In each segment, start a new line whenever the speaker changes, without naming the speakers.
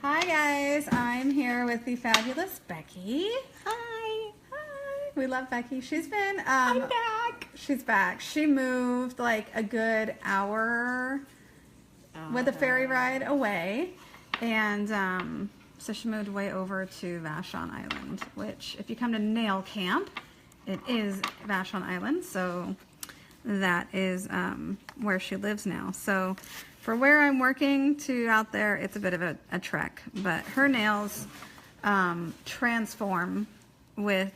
Hi guys, I'm here with the fabulous Becky.
Hi.
Hi. We love Becky. She's been
I'm back.
She's back. She moved like a good hour with a ferry ride away, and so she moved way over to Vashon Island, which if you come to nail camp, it is Vashon Island, so that is where she lives now. So for where I'm working to out there, it's a bit of a trek, but her nails transform with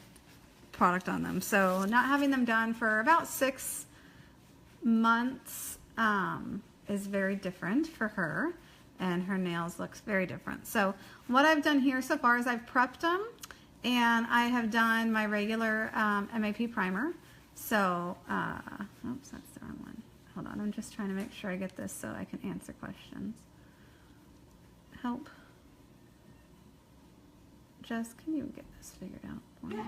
product on them. So not having them done for about 6 months is very different for her, and her nails looks very different. So what I've done here so far is I've prepped them, and I have done my regular MAP primer. So, oops, that's the wrong one. Hold on, I'm just trying to make sure I get this so I can answer questions. Help. Jess, can you get this figured out for me?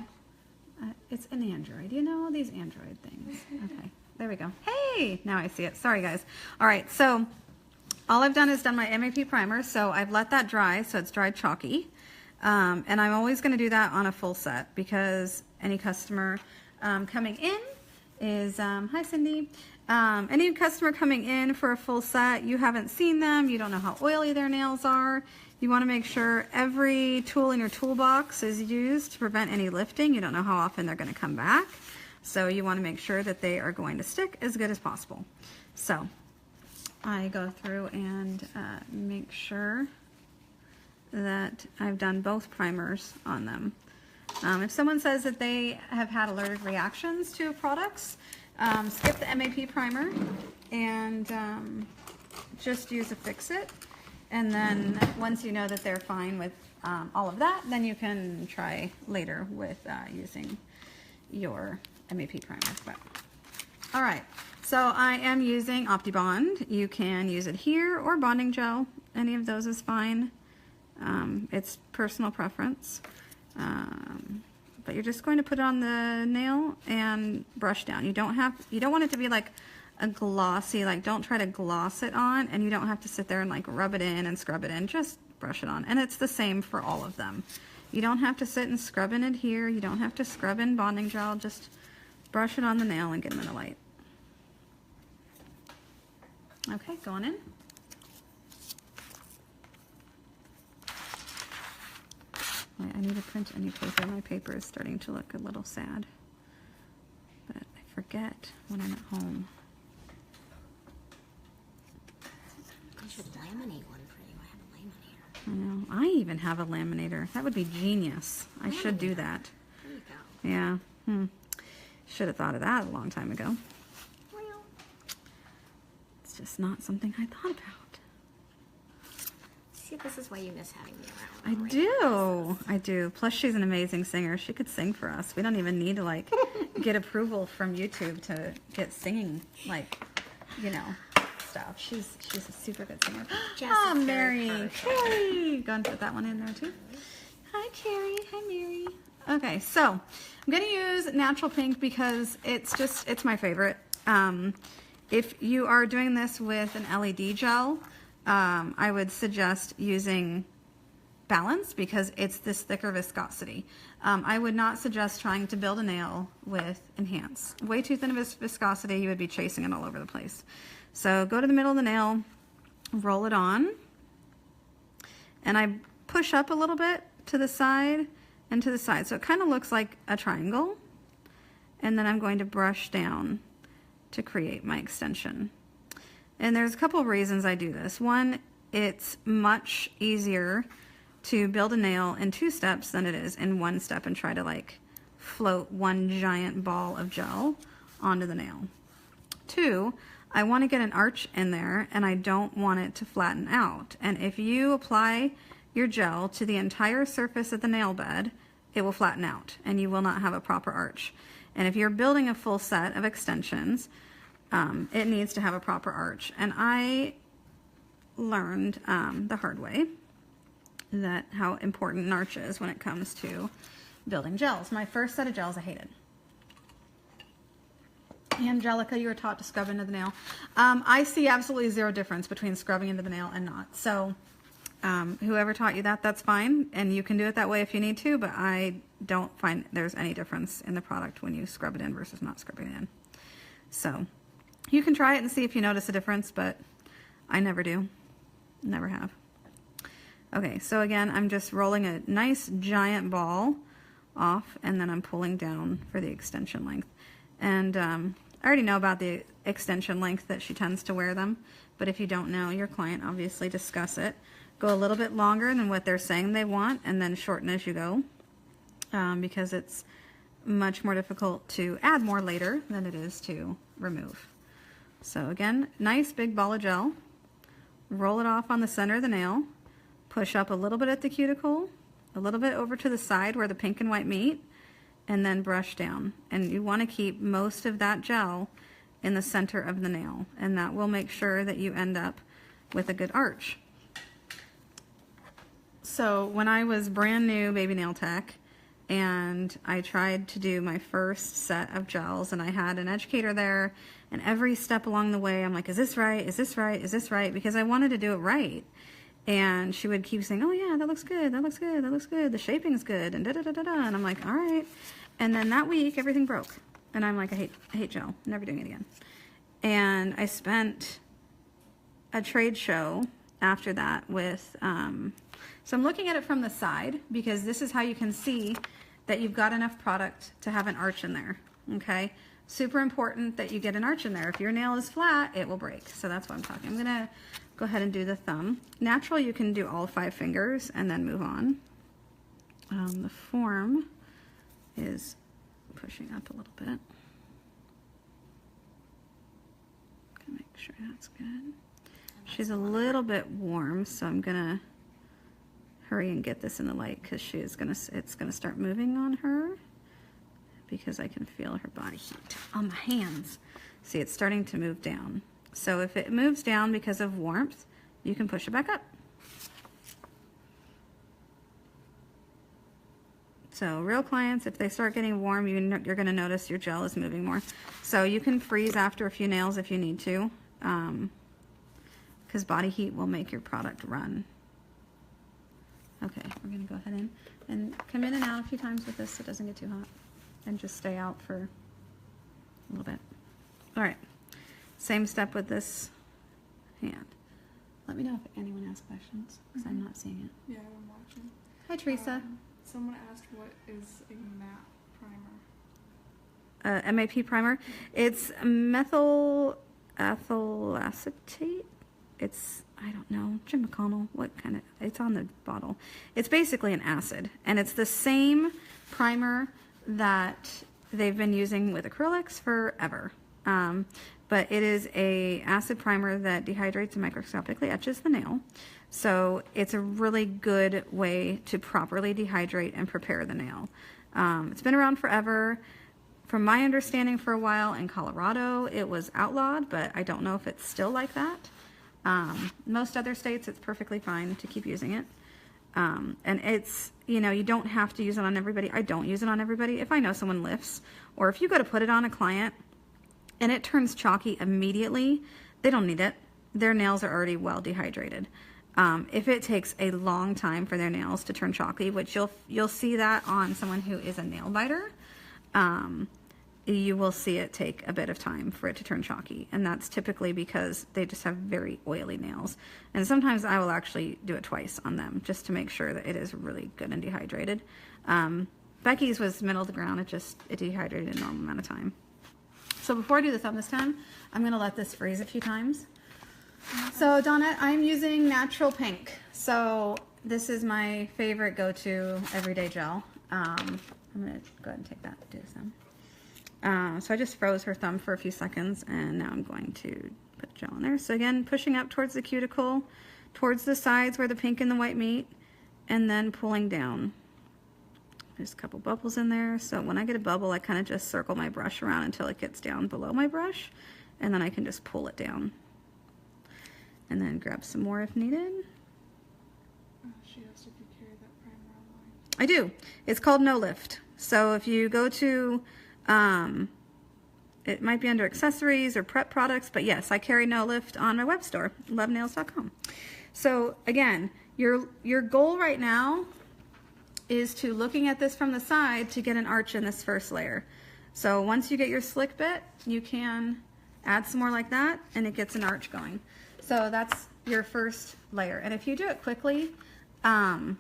It's an Android. You know all these Android things. Okay, there we go. Hey, now I see it. Sorry, guys. All right, so all I've done is done my MAP primer. So I've let that dry, so it's dried chalky. And I'm always going to do that on a full set because any customer coming in is, hi Cindy, any customer coming in for a full set, you haven't seen them, you don't know how oily their nails are, you want to make sure every tool in your toolbox is used to prevent any lifting. You don't know how often they're going to come back, so you want to make sure that they are going to stick as good as possible. So I go through and make sure that I've done both primers on them. If someone says that they have had allergic reactions to products, skip the MAP primer and just use a Fix-It. And then once you know that they're fine with all of that, then you can try later with using your MAP primer. But, all right, so I am using Optibond. You can use it here or bonding gel. Any of those is fine. It's personal preference. But you're just going to put it on the nail and brush down. You don't want it to be like a glossy, like don't try to gloss it on, and you don't have to sit there and like rub it in and scrub it in, just brush it on. And it's the same for all of them. You don't have to sit and scrub in it here. You don't have to scrub in bonding gel, just brush it on the nail and get them in the light. Okay, going in. I need to print any paper. My paper is starting to look a little sad. But I forget when I'm at home.
I should laminate one for you. I have a laminator.
I know. I even have a laminator. That would be genius. I should do that.
There you go.
Yeah. Should have thought of that a long time ago.
Well,
It's just not something I thought about.
see, this is why you miss having me around.
I do. Plus, she's an amazing singer. She could sing for us. We don't even need to like get approval from YouTube to get singing, like, you know, stuff. She's a super good singer. Oh, Mary, Carrie, go and put that one in there too. Hi, Carrie. Hi, Mary. Okay, so I'm gonna use Natural Pink because it's my favorite. If you are doing this with an LED gel, I would suggest using Balance because it's this thicker viscosity. I would not suggest trying to build a nail with Enhance. Way too thin of a viscosity, you would be chasing it all over the place. So go to the middle of the nail, roll it on, and I push up a little bit to the side and to the side. So it kind of looks like a triangle. And then I'm going to brush down to create my extension. And there's a couple of reasons I do this. One, it's much easier to build a nail in 2 steps than it is in 1 step and try to like float one giant ball of gel onto the nail. 2, I want to get an arch in there and I don't want it to flatten out. And if you apply your gel to the entire surface of the nail bed, it will flatten out and you will not have a proper arch. And if you're building a full set of extensions, it needs to have a proper arch. And I learned the hard way that how important an arch is when it comes to building gels. My first set of gels I hated. Angelica, you were taught to scrub into the nail. I see absolutely zero difference between scrubbing into the nail and not. So Whoever taught you that, that's fine, and you can do it that way if you need to, but I don't find there's any difference in the product when you scrub it in versus not scrubbing it in. So you can try it and see if you notice a difference, but I never do. Never have. Okay, so again, I'm just rolling a nice giant ball off, and then I'm pulling down for the extension length. And I already know about the extension length that she tends to wear them, but if you don't know your client, obviously discuss it. Go a little bit longer than what they're saying they want, and then shorten as you go, because it's much more difficult to add more later than it is to remove. So again, nice big ball of gel, roll it off on the center of the nail, push up a little bit at the cuticle, a little bit over to the side where the pink and white meet, and then brush down. And you want to keep most of that gel in the center of the nail, and that will make sure that you end up with a good arch. So when I was brand new baby nail tech and I tried to do my first set of gels, and I had an educator there, and every step along the way I'm like, is this right? Is this right? Is this right? Because I wanted to do it right. And she would keep saying, oh yeah, that looks good, that looks good, that looks good, the shaping's good, and da-da-da-da-da. And I'm like, all right. And then that week, everything broke. And I'm like, I hate gel, never doing it again. And I spent a trade show after that with, so I'm looking at it from the side, because this is how you can see that you've got enough product to have an arch in there, okay? Super important that you get an arch in there. If your nail is flat, it will break. So that's what I'm talking. I'm gonna go ahead and do the thumb. Natural, you can do all 5 fingers and then move on. The form is pushing up a little bit. Gonna make sure that's good. She's a little bit warm, so I'm gonna hurry and get this in the light, because it's gonna start moving on her, because I can feel her body heat on my hands. See, it's starting to move down. So if it moves down because of warmth, you can push it back up. So real clients, if they start getting warm, you're gonna notice your gel is moving more. So you can freeze after a few nails if you need to, because body heat will make your product run. Okay, we're gonna go ahead and come in and out a few times with this so it doesn't get too hot, and just stay out for a little bit. All right, same step with this hand. Let me know if anyone has questions, because I'm not seeing it.
Yeah, I'm watching.
Hi, Teresa.
Someone asked, what is a matte primer?
MAP primer. It's methyl ethyl acetate. It's, I don't know, Jim McConnell, what kind of, it's on the bottle. It's basically an acid, and it's the same primer that they've been using with acrylics forever. But it is a acid primer that dehydrates and microscopically etches the nail. So it's a really good way to properly dehydrate and prepare the nail. It's been around forever. From my understanding, for a while in Colorado, it was outlawed, but I don't know if it's still like that. Most other states, it's perfectly fine to keep using it. And it's, you know, you don't have to use it on everybody. I don't use it on everybody. If I know someone lifts, or if you go to put it on a client and it turns chalky immediately, they don't need it. Their nails are already well dehydrated. If it takes a long time for their nails to turn chalky, which you'll see that on someone who is a nail biter, you will see it take a bit of time for it to turn chalky, and that's typically because they just have very oily nails. And sometimes I will actually do it twice on them just to make sure that it is really good and dehydrated. Becky's was middle of the ground. It dehydrated in a normal amount of time. So before I do the thumb this time, I'm going to let this freeze a few times. So Donna, I'm using Natural Pink. So this is my favorite go-to everyday gel. I'm going to go ahead and take that, do some. So I just froze her thumb for a few seconds, and now I'm going to put gel in there. So again, pushing up towards the cuticle, towards the sides where the pink and the white meet, and then pulling down. There's a couple bubbles in there. So when I get a bubble, I kind of just circle my brush around until it gets down below my brush, and then I can just pull it down. And then grab some more if needed.
She asked if you carry that primer online.
I do. It's called No Lift. So if you go to, it might be under accessories or prep products, but yes, I carry No Lift on my web store, lovenails.com. So again, Your goal right now is to, looking at this from the side, to get an arch in this first layer. So once you get your slick bit, you can add some more like that, and it gets an arch going. So that's your first layer. And if you do it quickly and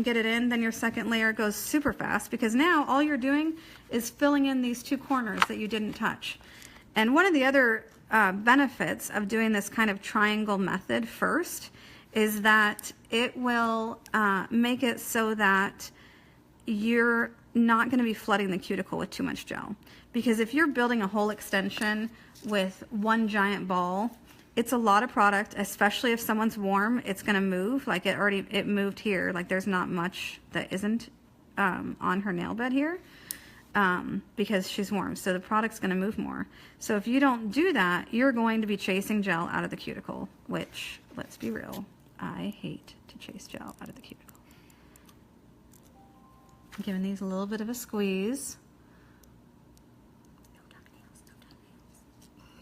get it in, then your second layer goes super fast, because now all you're doing is filling in these two corners that you didn't touch. And one of the other benefits of doing this kind of triangle method first is that it will make it so that you're not going to be flooding the cuticle with too much gel. Because if you're building a whole extension with one giant ball, it's a lot of product, especially if someone's warm. It's going to move, like it moved here. Like there's not much that isn't on her nail bed here because she's warm. So the product's going to move more. So if you don't do that, you're going to be chasing gel out of the cuticle, which, let's be real, I hate to chase gel out of the cuticle. I'm giving these a little bit of a squeeze.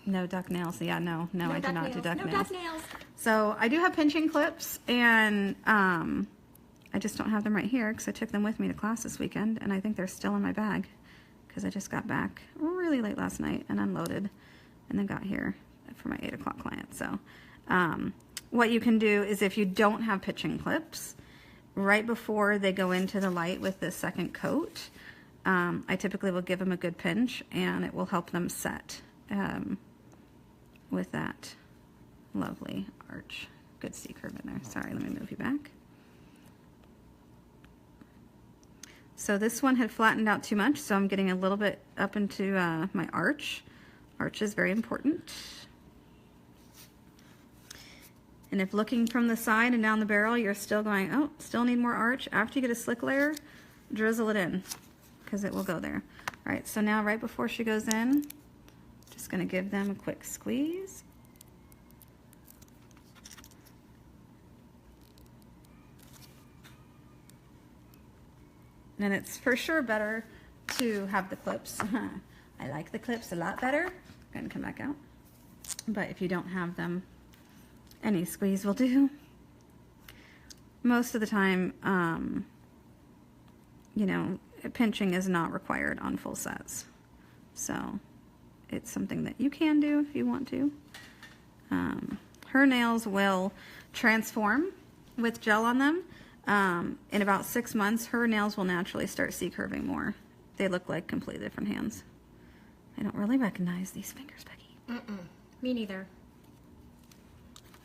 No duck nails. Yeah, no, I do not do duck nails.
No duck nails.
So I do have pinching clips, and I just don't have them right here because I took them with me to class this weekend, and I think they're still in my bag because I just got back really late last night and unloaded, and then got here for my 8 o'clock client. So what you can do is, if you don't have pinching clips, right before they go into the light with the second coat, I typically will give them a good pinch, and it will help them set with that lovely arch. Good C curve in there. Sorry, let me move you back. So this one had flattened out too much, so I'm getting a little bit up into my arch. Arch is very important. And if looking from the side and down the barrel, you're still going, oh, still need more arch, after you get a slick layer, drizzle it in, because it will go there. All right, so now right before she goes in, just gonna give them a quick squeeze. And it's for sure better to have the clips. I like the clips a lot better. Gonna come back out. But if you don't have them, any squeeze will do. Most of the time, you know, pinching is not required on full sets. So it's something that you can do if you want to. Her nails will transform with gel on them. In about 6 months, her nails will naturally start C-curving more. They look like completely different hands. I don't really recognize these fingers, Becky.
Me neither.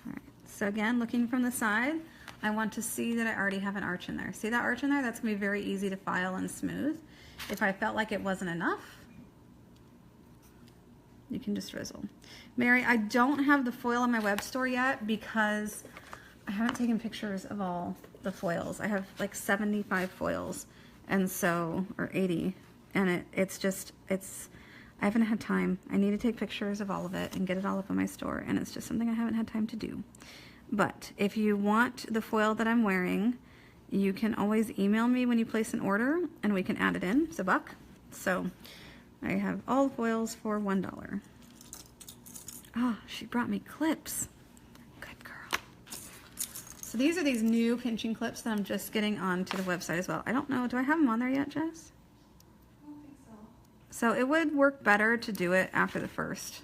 All right, so again, looking from the side, I want to see that I already have an arch in there. See that arch in there? That's gonna be very easy to file and smooth. If I felt like it wasn't enough, you can just drizzle. Mary, I don't have the foil on my web store yet because I haven't taken pictures of all the foils. I have like 75 foils, and so, or 80, and I haven't had time. I need to take pictures of all of it and get it all up on my store, and it's just something I haven't had time to do. But if you want the foil that I'm wearing, you can always email me when you place an order, and we can add it in. It's $1. So I have all the foils for $1. Oh, she brought me clips. Good girl. So these are these new pinching clips that I'm just getting onto the website as well. I don't know, do I have them on there yet, Jess?
I don't think so.
So it would work better to do it after the first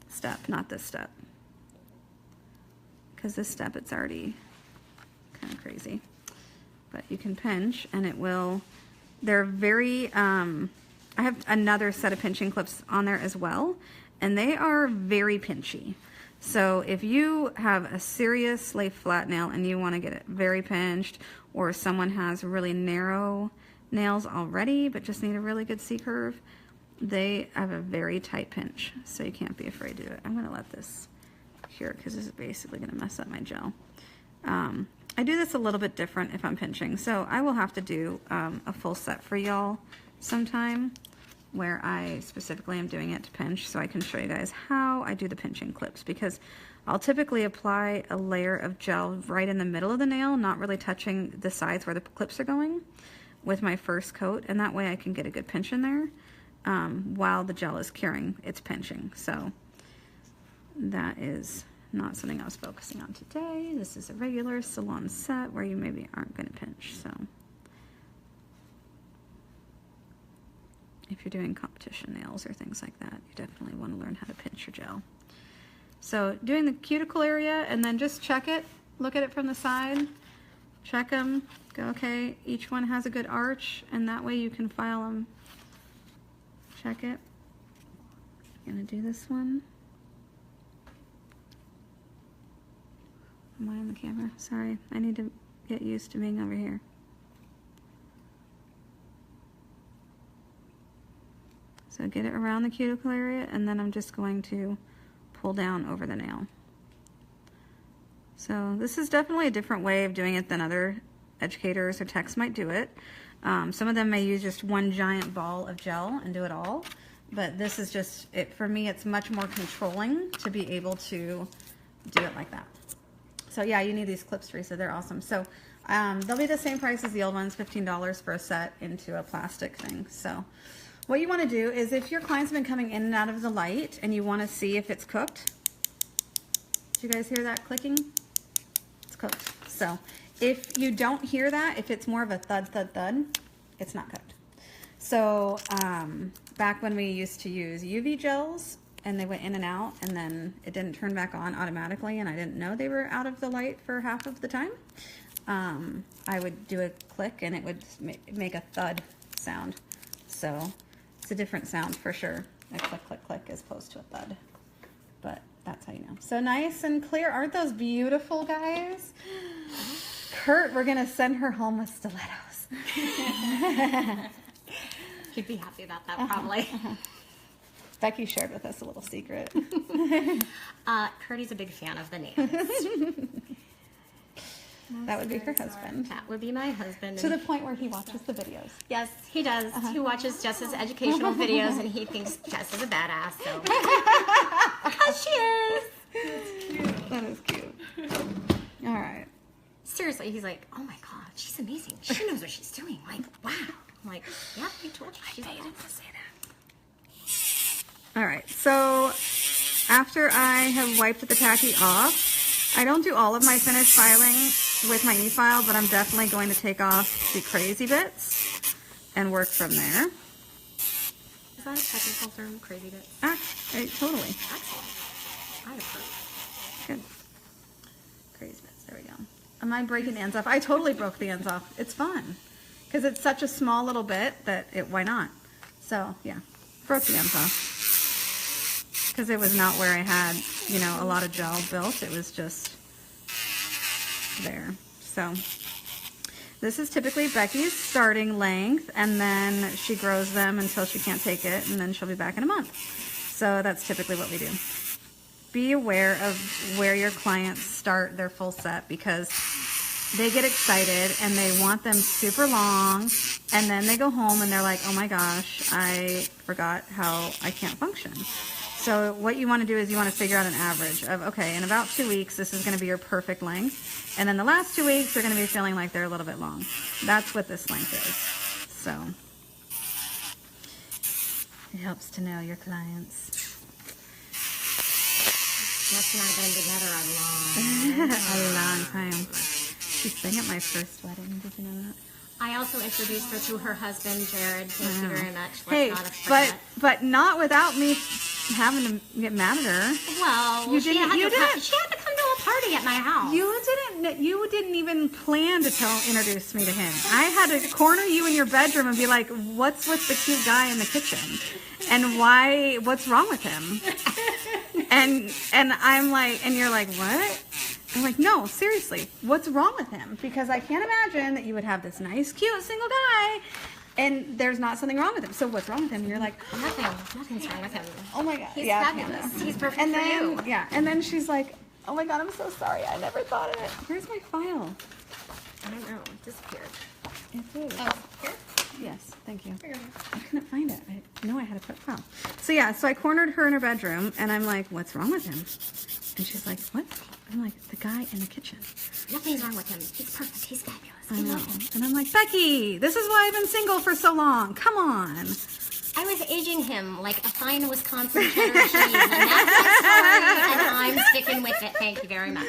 step, not this step. Because this step, it's already kind of crazy. But you can pinch, and it will, they're very, I have another set of pinching clips on there as well, and they are very pinchy. So if you have a seriously flat nail and you want to get it very pinched, or someone has really narrow nails already but just need a really good C-curve, they have a very tight pinch, so you can't be afraid to do it. I'm going to let this cure because this is basically going to mess up my gel. I do this a little bit different if I'm pinching, so I will have to do a full set for y'all sometime where I specifically am doing it to pinch, so I can show you guys how I do the pinching clips, because I'll typically apply a layer of gel right in the middle of the nail, not really touching the sides where the clips are going, with my first coat, and that way I can get a good pinch in there while the gel is curing its pinching. So that is not something I was focusing on today. This is a regular salon set where you maybe aren't going to pinch. So if you're doing competition nails or things like that, you definitely want to learn how to pinch your gel. So doing the cuticle area, and then just check it, look at it from the side, check them, go, okay, each one has a good arch, and that way you can file them. Check it. I'm gonna do this one. Am I on the camera? Sorry, I need to get used to being over here. So get it around the cuticle area, and then I'm just going to pull down over the nail. So this is definitely a different way of doing it than other educators or techs might do it. Some of them may use just one giant ball of gel and do it all, but this is just, for me, it's much more controlling to be able to do it like that. So yeah, you need these clips, Teresa, they're awesome. So they'll be the same price as the old ones, $15 for a set into a plastic thing. So what you want to do is, if your clients have been coming in and out of the light and you want to see if it's cooked, did you guys hear that clicking? It's cooked. So if you don't hear that, if it's more of a thud, thud, thud, it's not cooked. So back when we used to use UV gels and they went in and out and then it didn't turn back on automatically and I didn't know they were out of the light for half of the time, I would do a click and it would make a thud sound. So it's a different sound for sure. A click, click, click as opposed to a thud. But that's how you know. So nice and clear. Aren't those beautiful, guys? Kurt, we're going to send her home with stilettos.
He'd be happy about that, probably.
Becky shared with us a little secret.
Curdy's a big fan of the nails.
That would be her husband.
That would be my husband.
To the point where he watches the videos.
Yes, he does. He watches Jess's educational videos and he thinks Jess is a badass, so. Because she is.
That's cute.
That is cute. All right.
Seriously, he's like, oh my God, she's amazing. She knows what she's doing. Like, wow. I'm like, yeah, I told you. She's amazing.
To say that. All right, so after I have wiped the tacky off, I don't do all of my finished filing with my e-file, but I'm definitely going to take off the crazy bits and work from there.
Is that a technical term, crazy bits?
Totally.
Excellent. I approve.
Good. Crazy bits, there we go. Am I breaking the ends off? I totally broke the ends off. It's fun. Because it's such a small little bit that why not? So, yeah, broke the ends off. Because it was not where I had, a lot of gel built. It was just there. So this is typically Becky's starting length, and then she grows them until she can't take it, and then she'll be back in a month. So that's typically what we do. Be aware of where your clients start their full set, because they get excited and they want them super long, and then they go home and they're like, oh my gosh, I forgot how I can't function. So what you want to do is you want to figure out an average of, okay, in about 2 weeks, this is going to be your perfect length. And then the last 2 weeks, you're going to be feeling like they're a little bit long. That's what this length is. So it helps to know your clients.
Jess and I have been together
A long time. She sang at my first wedding. Did you know that?
I also introduced her to her husband, Jared. Thank you very much.
Hey, but not without me having to get mad at her.
Well,
You
she
didn't-
had
you
to come,
didn't-
she had to come to a party at my house.
You didn't even plan to introduce me to him. I had to corner you in your bedroom and be like, what's with the cute guy in the kitchen? And what's wrong with him? And I'm like, and you're like, what? I'm like, no, seriously, what's wrong with him? Because I can't imagine that you would have this nice, cute, single guy, and there's not something wrong with him. So what's wrong with him? And you're like,
Nothing's wrong with him.
oh my God.
He's
yeah,
fabulous. He's perfect
and
for
then,
you.
Yeah, and then she's like, oh my God, I'm so sorry. I never thought of it. Where's my file?
I don't know. It disappeared.
It did.
Oh, here?
Yes, thank you. I couldn't find it. I know I had to put file. So yeah, so I cornered her in her bedroom, and I'm like, what's wrong with him? And she's like, what? I'm like, the guy in the kitchen.
Nothing's wrong with him. He's perfect. He's fabulous.
I
I
know.
love him.
And I'm like, Becky, this is why I've been single for so long. Come on.
I I was aging him like a fine Wisconsin cheddar cheese, and that's my story, and I'm sticking with it. Thank you very much.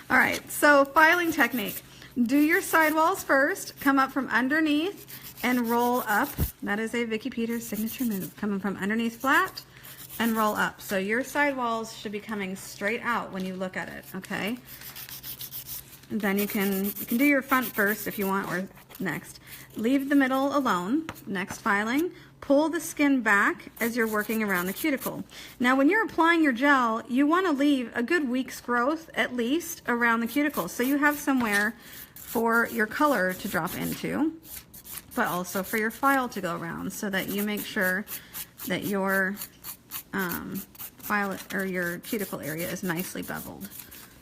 All right, so filing technique. Do your sidewalls first, come up from underneath and roll up. That is a Vicki Peters signature move, coming from underneath flat and roll up. So your sidewalls should be coming straight out when you look at it, okay? And then you can do your front first if you want, or next. Leave the middle alone. Next filing, pull the skin back as you're working around the cuticle. Now when you're applying your gel, you want to leave a good week's growth at least around the cuticle, so you have somewhere for your color to drop into, but also for your file to go around, so that you make sure that your file or your cuticle area is nicely beveled.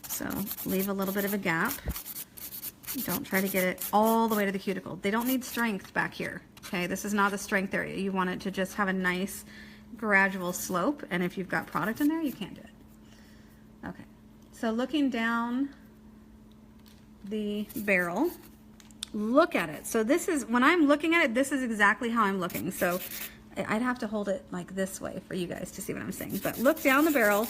So leave a little bit of a gap. Don't try to get it all the way to the cuticle. They don't need strength back here. Okay, this is not the strength area. You want it to just have a nice gradual slope, and if you've got product in there, you can't do it. Okay, so looking down the barrel, look at it. So this is, when I'm looking at it, this is exactly how I'm looking. So I'd have to hold it like this way for you guys to see what I'm saying. But look down the barrel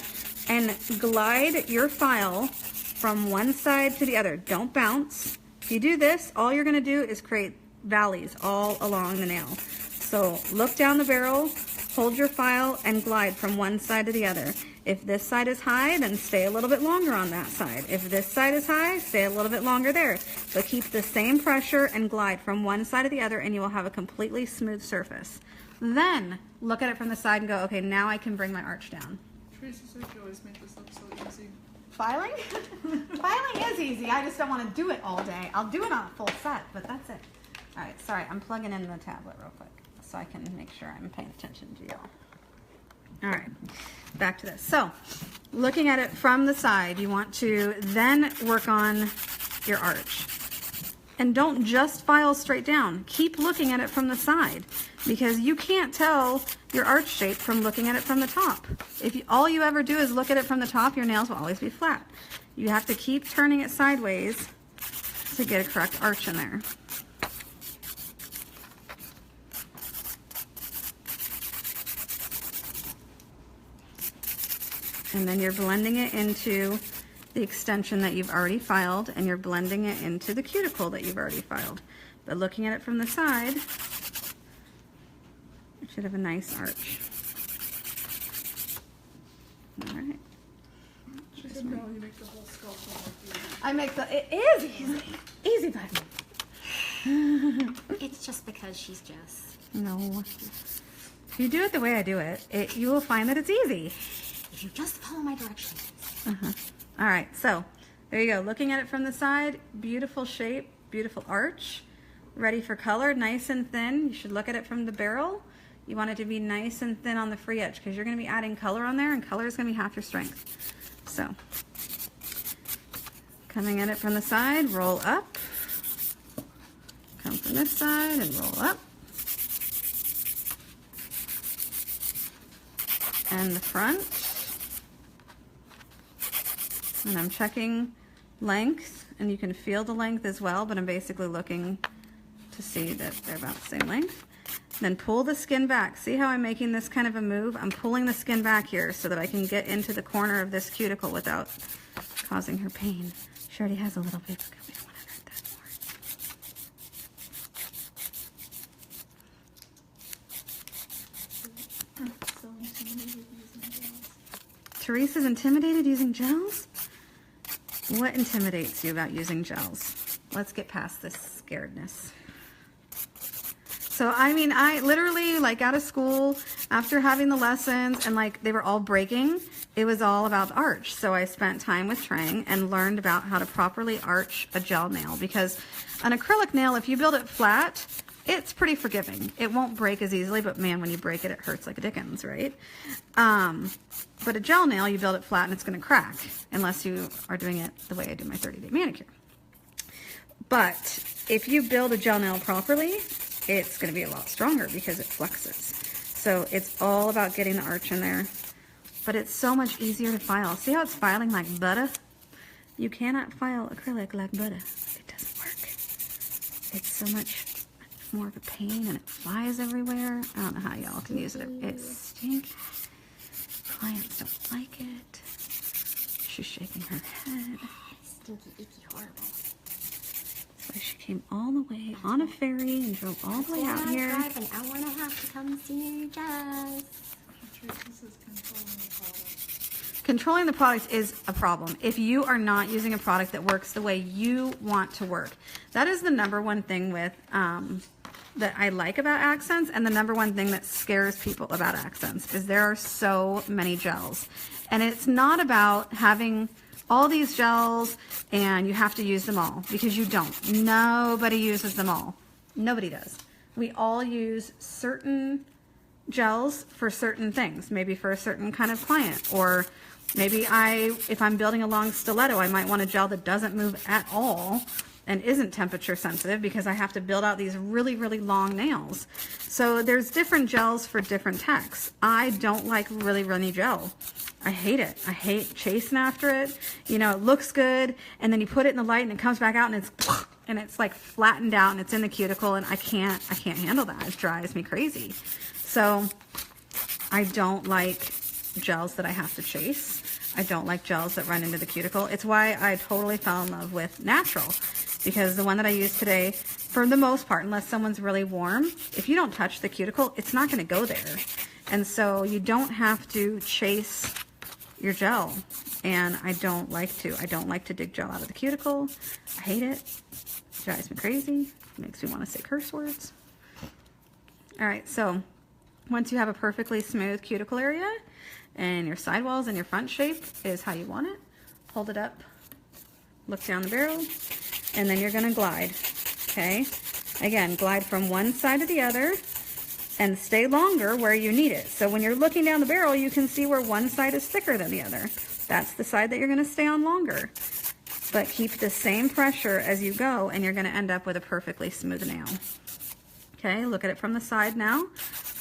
and glide your file from one side to the other. Don't bounce. If you do this, all you're gonna do is create valleys all along the nail. So look down the barrel, hold your file, and glide from one side to the other. If this side is high, then stay a little bit longer on that side. If this side is high, stay a little bit longer there. But keep the same pressure and glide from one side to the other, and you will have a completely smooth surface. Then look at it from the side and go, okay, now I can bring my arch down.
Tracy said you always make this look so easy.
Filing? Filing is easy. I just don't want to do it all day. I'll do it on a full set, but that's it. All right, sorry, I'm plugging in the tablet real quick so I can make sure I'm paying attention to y'all. All right, back to this. So, looking at it from the side, you want to then work on your arch. And don't just file straight down. Keep looking at it from the side, because you can't tell your arch shape from looking at it from the top. If all you ever do is look at it from the top, your nails will always be flat. You have to keep turning it sideways to get a correct arch in there. And then you're blending it into the extension that you've already filed, and you're blending it into the cuticle that you've already filed. But looking at it from the side, it should have a nice arch. All right.
She said no, you make the whole sculpture look easy.
I make the, it is easy. Easy button.
It's just because she's Jess.
No. If you do it the way I do it, you will find that it's easy.
If you just follow my directions.
All right, so there you go. Looking at it from the side, beautiful shape, beautiful arch, ready for color, nice and thin. You should look at it from the barrel. You want it to be nice and thin on the free edge, because you're going to be adding color on there, and color is going to be half your strength. So, coming at it from the side, roll up. Come from this side and roll up. And the front. And I'm checking length, and you can feel the length as well, but I'm basically looking to see that they're about the same length. Then pull the skin back. See how I'm making this kind of a move? I'm pulling the skin back here so that I can get into the corner of this cuticle without causing her pain. She already has a little paper cut. We don't want to hurt that more.
So intimidated using gels.
Teresa's intimidated using gels? What intimidates you about using gels? Let's get past this scaredness. So, I mean, I literally, like, out of school, after having the lessons, and, like, they were all breaking, it was all about arch. So I spent time with Trang and learned about how to properly arch a gel nail, because an acrylic nail, if you build it flat, it's pretty forgiving. It won't break as easily, but man, when you break it, it hurts like a dickens, right? But a gel nail, you build it flat and it's gonna crack, unless you are doing it the way I do my 30-day manicure. But if you build a gel nail properly, it's gonna be a lot stronger because it flexes. So it's all about getting the arch in there, but it's so much easier to file. See how it's filing like butter? You cannot file acrylic like butter. It doesn't work. It's so much it's more of a pain and it flies everywhere. I don't know how y'all can use it. It stinks. Clients don't like it. She's shaking her head.
Stinky, icky, horrible.
So she came all the way on a ferry and drove all the way out here.
Drive an hour and a half to come see Jess.
This is controlling the product.
Controlling the product is a problem. If you are not using a product that works the way you want to work, that is the number one thing with that I like about Akzentz, and the number one thing that scares people about Akzentz is there are so many gels. And it's not about having all these gels and you have to use them all, because you don't. Nobody uses them all. Nobody does. We all use certain gels for certain things, maybe for a certain kind of client, or maybe if I'm building a long stiletto, I might want a gel that doesn't move at all and isn't temperature sensitive, because I have to build out these really, really long nails. So there's different gels for different techs. I don't like really runny gel. I hate it. I hate chasing after it. You know, it looks good, and then you put it in the light and it comes back out and it's like flattened out and it's in the cuticle, and I can't handle that. It drives me crazy. So I don't like gels that I have to chase. I don't like gels that run into the cuticle. It's why I totally fell in love with natural, because the one that I use today, for the most part, unless someone's really warm, if you don't touch the cuticle, it's not going to go there. And so you don't have to chase your gel. And I don't like to. I don't like to dig gel out of the cuticle. I hate it. It drives me crazy. It makes me want to say curse words. All right, so once you have a perfectly smooth cuticle area and your sidewalls and your front shape is how you want it, hold it up, look down the barrel, and then you're going to glide. Okay, again, glide from one side to the other and stay longer where you need it. So when you're looking down the barrel, you can see where one side is thicker than the other. That's the side that you're going to stay on longer. But keep the same pressure as you go, and you're going to end up with a perfectly smooth nail. Okay, look at it from the side now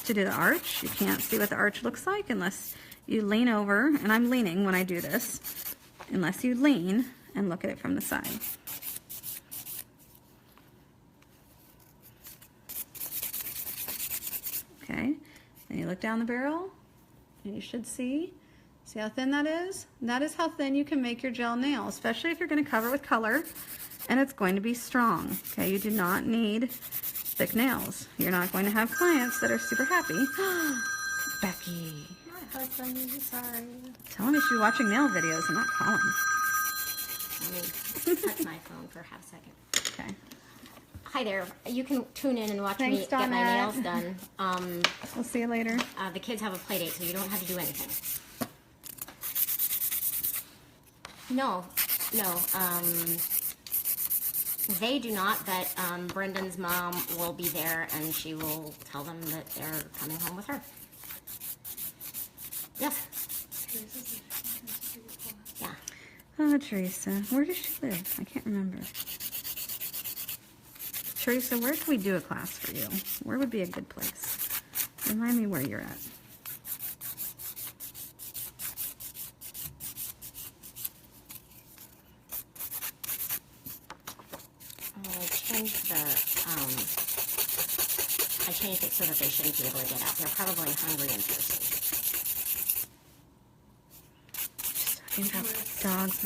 to do the arch. You can't see what the arch looks like unless you lean over, and I'm leaning when I do this, unless you lean and look at it from the side. Okay, then you look down the barrel, and you should see how thin that is? That is how thin you can make your gel nail, especially if you're going to cover with color, and it's going to be strong. Okay, you do not need thick nails. You're not going to have clients that are super happy. Becky.
My husband, I'm sorry.
Tell me she's watching nail videos and not calling.
Let me touch my phone for half a second.
Okay.
Hi there. You can tune in and watch
Thanks,
me get my
Donna.
nails done.
We'll see you later.
The kids have a play date, so you don't have to do anything. No. They do not, but Brendan's mom will be there, and she will tell them that they're coming home with her. Yes. Yeah.
Oh, Teresa. Where does she live? I can't remember. Teresa, where can we do a class for you? Where would be a good place? Remind me where you're at.
I changed it so that they shouldn't be able to get out. They're probably hungry and thirsty.
Talking about dogs.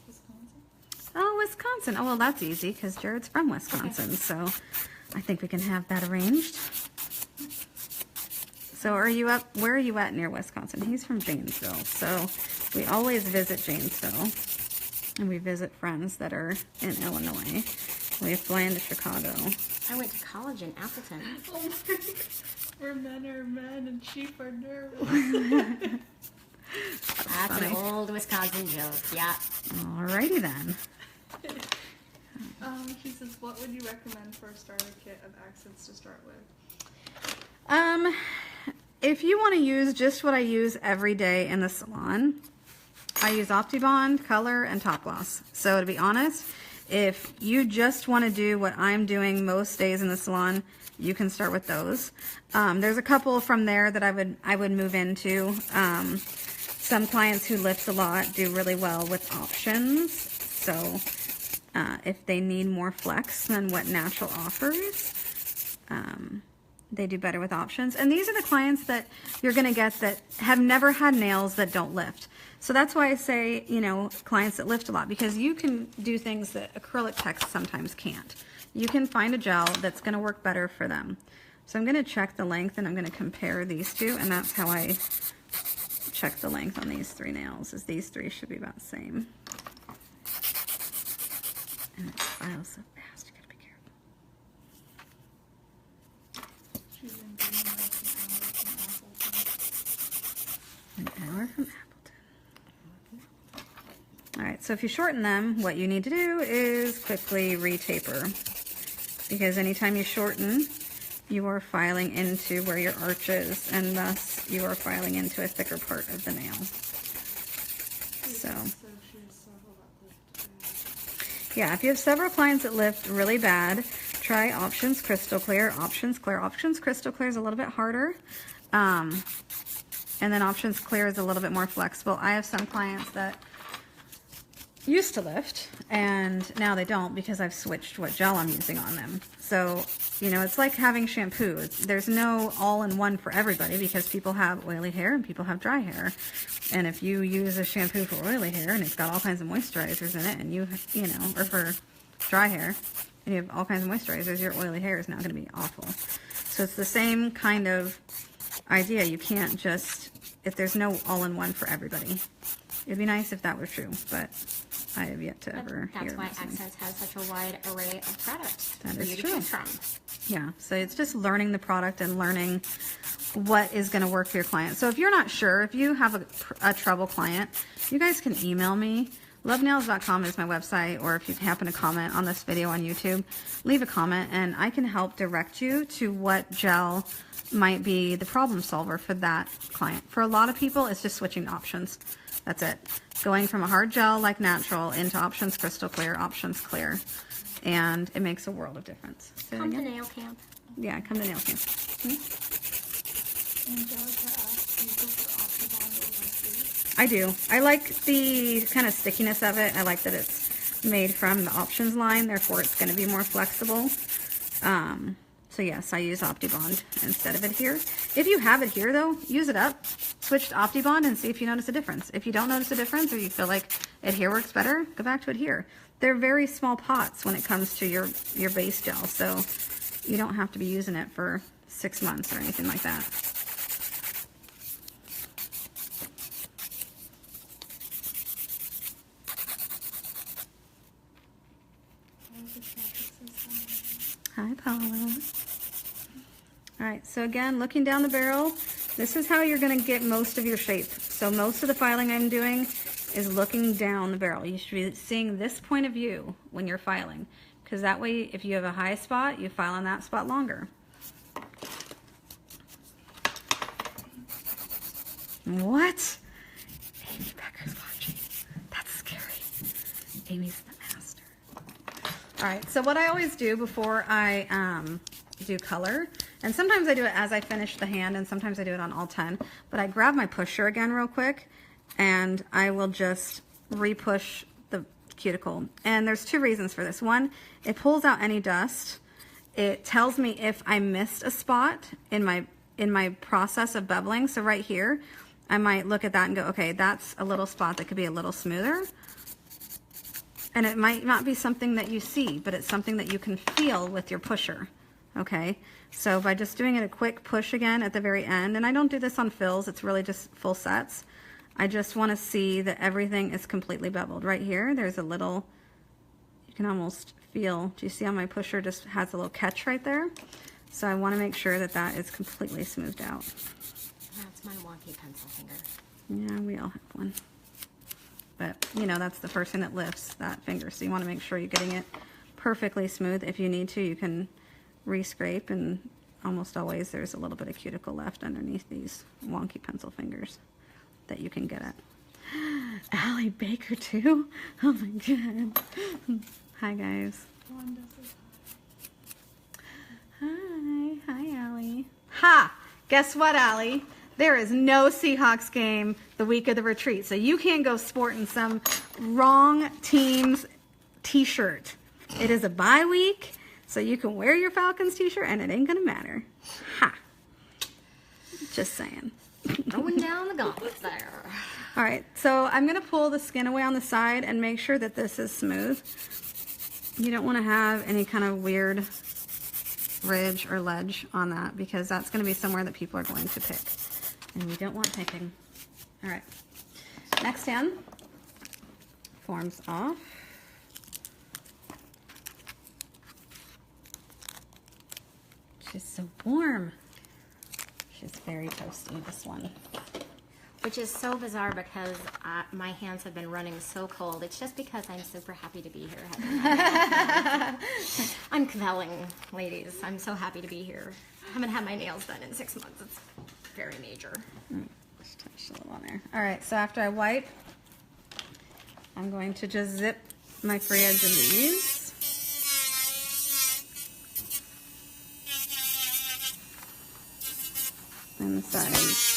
Wisconsin?
Oh, Wisconsin. Oh, well, that's easy because Jared's from Wisconsin, so I think we can have that arranged. So where are you at near Wisconsin? He's from Janesville, so we always visit Janesville, and we visit friends that are in Illinois. We fly into Chicago.
I went to college in Appleton.
Oh my God. Where men are men and sheep are nervous.
That's an old Wisconsin joke, yeah.
Alrighty then.
She says, what would you recommend for a starter kit of Akzentz to start with?
If you want to use just what I use every day in the salon, I use Optibond, Color, and Top Gloss. So to be honest, if you just want to do what I'm doing most days in the salon, you can start with those. There's a couple from there that I would move into. Some clients who lift a lot do really well with options. So if they need more flex than what natural offers, they do better with options. And these are the clients that you're going to get that have never had nails that don't lift. So that's why I say, you know, clients that lift a lot, because you can do things that acrylic techs sometimes can't. You can find a gel that's going to work better for them. So I'm going to check the length and I'm going to compare these two, and that's how I check the length on these 3 nails, is these 3 should be about the same. And it files so fast, you gotta be careful.
She's in Devine,
An hour from Appleton. All right, so if you shorten them, what you need to do is quickly retaper, because anytime you shorten, you are filing into where your arch is, and thus you are filing into a thicker part of the nail. So, yeah, if you have several clients that lift really bad, try Options Crystal Clear. Options Clear. Options Crystal Clear is a little bit harder. And then Options Clear is a little bit more flexible. I have some clients that used to lift and now they don't, because I've switched what gel I'm using on them. So, you know, it's like having shampoo. There's no all-in-one for everybody, because people have oily hair and people have dry hair. And if you use a shampoo for oily hair and it's got all kinds of moisturizers in it, and you know, or for dry hair, and you have all kinds of moisturizers, your oily hair is not going to be awful. So it's the same kind of idea. You can't just, if there's no all-in-one for everybody. It'd be nice if that were true, but I have yet to ever hear
That's why
this one.
Akzentz has such a wide array of products
That
for
is
you to
true.
choose from.
Yeah, so it's just learning the product and learning what is going to work for your client. So if you're not sure, if you have a trouble client, you guys can email me. Lovenails.com is my website, or if you happen to comment on this video on YouTube, leave a comment and I can help direct you to what gel might be the problem solver for that client. For a lot of people, it's just switching options. That's it. Going from a hard gel like natural into Options Crystal Clear, Options Clear. And it makes a world of difference. Say it
Come to
again.
nail camp.
Yeah, come to nail camp.
Angelica asked you for Optibond over these.
I do. I like the kind of stickiness of it. I like that it's made from the Options line, therefore it's going to be more flexible. So yes, I use Optibond instead of Adhere. If you have Adhere though, use it up. Switch to Optibond and see if you notice a difference. If you don't notice a difference, or you feel like Adhere works better, go back to Adhere. They're very small pots when it comes to your base gel, so you don't have to be using it for 6 months or anything like that. Hi, Paula. All right, so again, looking down the barrel, this is how you're going to get most of your shape. So most of the filing I'm doing is looking down the barrel. You should be seeing this point of view when you're filing, because that way, if you have a high spot, you file on that spot longer. What? Amy Becker's watching. That's scary. Amy's the master. All right, so what I always do before I do color, and sometimes I do it as I finish the hand, and sometimes I do it on all 10, but I grab my pusher again real quick, and I will just re-push the cuticle. And there's 2 reasons for this. One, it pulls out any dust. It tells me if I missed a spot in my process of beveling. So right here, I might look at that and go, okay, that's a little spot that could be a little smoother. And it might not be something that you see, but it's something that you can feel with your pusher. Okay, so by just doing it a quick push again at the very end, and I don't do this on fills, it's really just full sets. I just want to see that everything is completely beveled. Right here, there's a little, you can almost feel, do you see how my pusher just has a little catch right there? So I want to make sure that that is completely smoothed out.
That's my wonky pencil finger.
Yeah, we all have one. But, you know, that's the first thing that lifts that finger. So you want to make sure you're getting it perfectly smooth. If you need to, you can re-scrape, and almost always there's a little bit of cuticle left underneath these wonky pencil fingers that you can get at. Allie Baker too? Oh my god. Hi guys.
Wanda says
Hi Allie. Ha! Guess what, Allie? There is no Seahawks game the week of the retreat, so you can't go sporting some wrong team's t-shirt. It is a bye week, so you can wear your Falcons t-shirt and it ain't gonna matter. Ha! Just saying.
Throwing down the gauntlet there.
All right, so I'm gonna pull the skin away on the side and make sure that this is smooth. You don't wanna have any kind of weird ridge or ledge on that because that's gonna be somewhere that people are going to pick. And we don't want picking. All right, next hand, forms off. She's so warm. She's very toasty, this one.
Which is so bizarre because my hands have been running so cold. It's just because I'm super happy to be here. I'm quelling, ladies. I'm so happy to be here. I haven't had my nails done in 6 months. It's very major.
Just touch a little on there. All right, so after I wipe, I'm going to just zip my free edge of these. And the sides.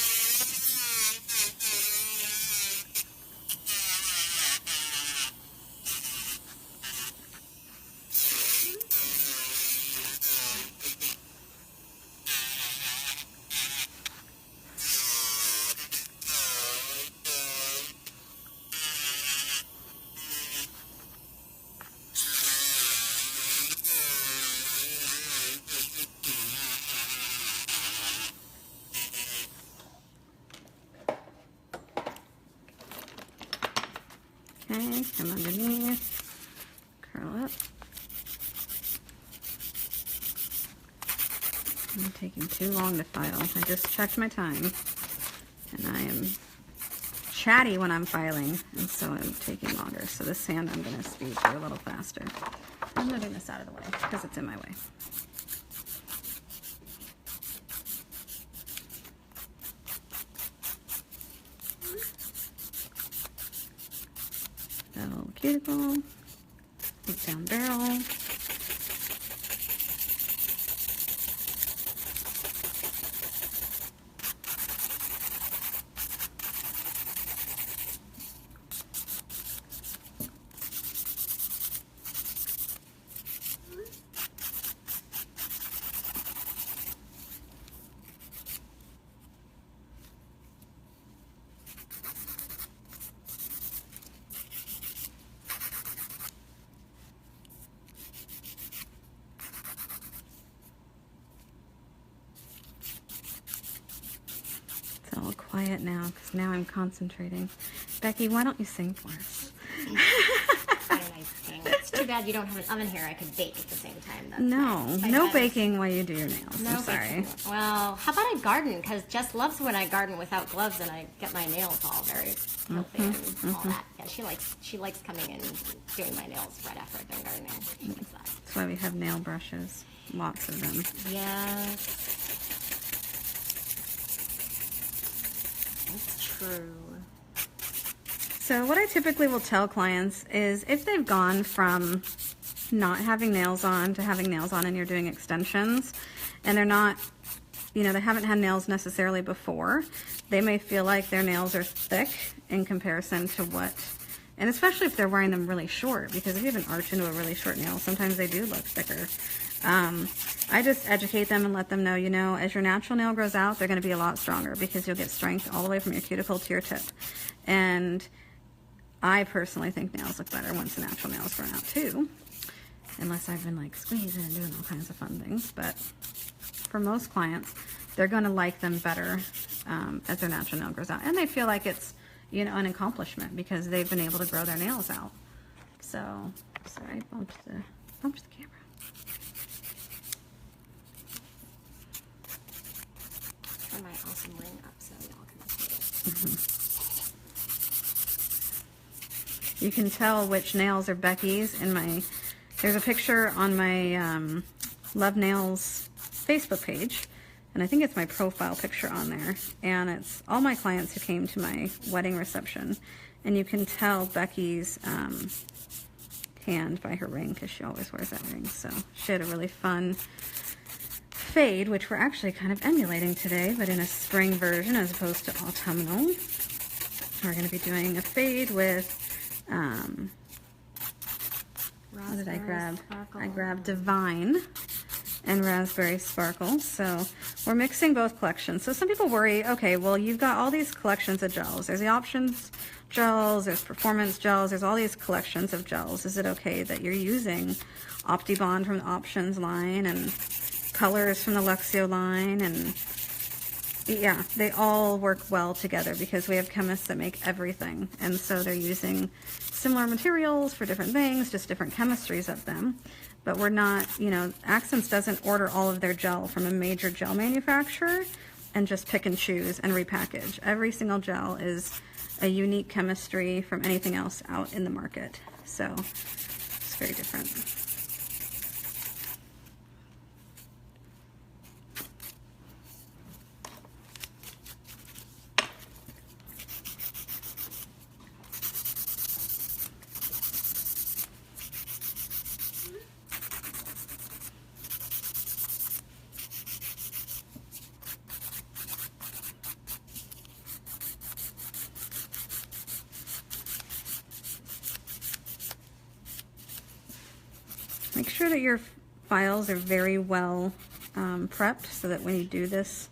Okay, come underneath, curl up. I'm taking too long to file. I just checked my time, and I am chatty when I'm filing, and so I'm taking longer. So this hand I'm going to speed through a little faster. I'm moving this out of the way because it's in my way. Little cuticle, big down barrel. It's all quiet now because now I'm concentrating. Becky, why don't you sing for us?
Very nice thing. It's too bad you don't have an oven here. I could bake at the same time. That's
No,
nice.
no baking while you do your nails.
No
I'm sorry.
baking. Well, how about I garden? Because Jess loves when I garden without gloves and I get my nails all very filthy and all that. Yeah, she likes coming in and doing my nails right after I've been gardening. She likes that.
That's why we have nail brushes, lots of them.
Yes. That's true.
So what I typically will tell clients is if they've gone from not having nails on to having nails on and you're doing extensions and they're not, you know, they haven't had nails necessarily before, they may feel like their nails are thick in comparison to what, and especially if they're wearing them really short, because if you have an arch into a really short nail, sometimes they do look thicker. I just educate them and let them know, you know, as your natural nail grows out, they're going to be a lot stronger because you'll get strength all the way from your cuticle to your tip. And I personally think nails look better once the natural nails grown out too, unless I've been like squeezing and doing all kinds of fun things. But for most clients, they're going to like them better as their natural nail grows out, and they feel like it's, you know, an accomplishment because they've been able to grow their nails out. So, sorry, I bumped the camera.
Turn my awesome ring up so y'all can see it.
You can tell which nails are Becky's in my, there's a picture on my Love Nails Facebook page, and I think it's my profile picture on there, and it's all my clients who came to my wedding reception, and you can tell Becky's hand by her ring because she always wears that ring. So she had a really fun fade, which we're actually kind of emulating today, but in a spring version as opposed to autumnal. We're going to be doing a fade with did I
Raspberry
grab?
Sparkle.
I grabbed Devine and Raspberry Sparkle. So we're mixing both collections. So some people worry, okay, well, you've got all these collections of gels. There's the options gels, there's performance gels, there's all these collections of gels. Is it okay that you're using Optibond from the options line and colors from the Luxio line? And yeah, they all work well together because we have chemists that make everything. And so they're using similar materials for different things, just different chemistries of them. But we're not, you know, Akzentz doesn't order all of their gel from a major gel manufacturer and just pick and choose and repackage. Every single gel is a unique chemistry from anything else out in the market. So it's very different. Make sure that your files are very well prepped so that when you do this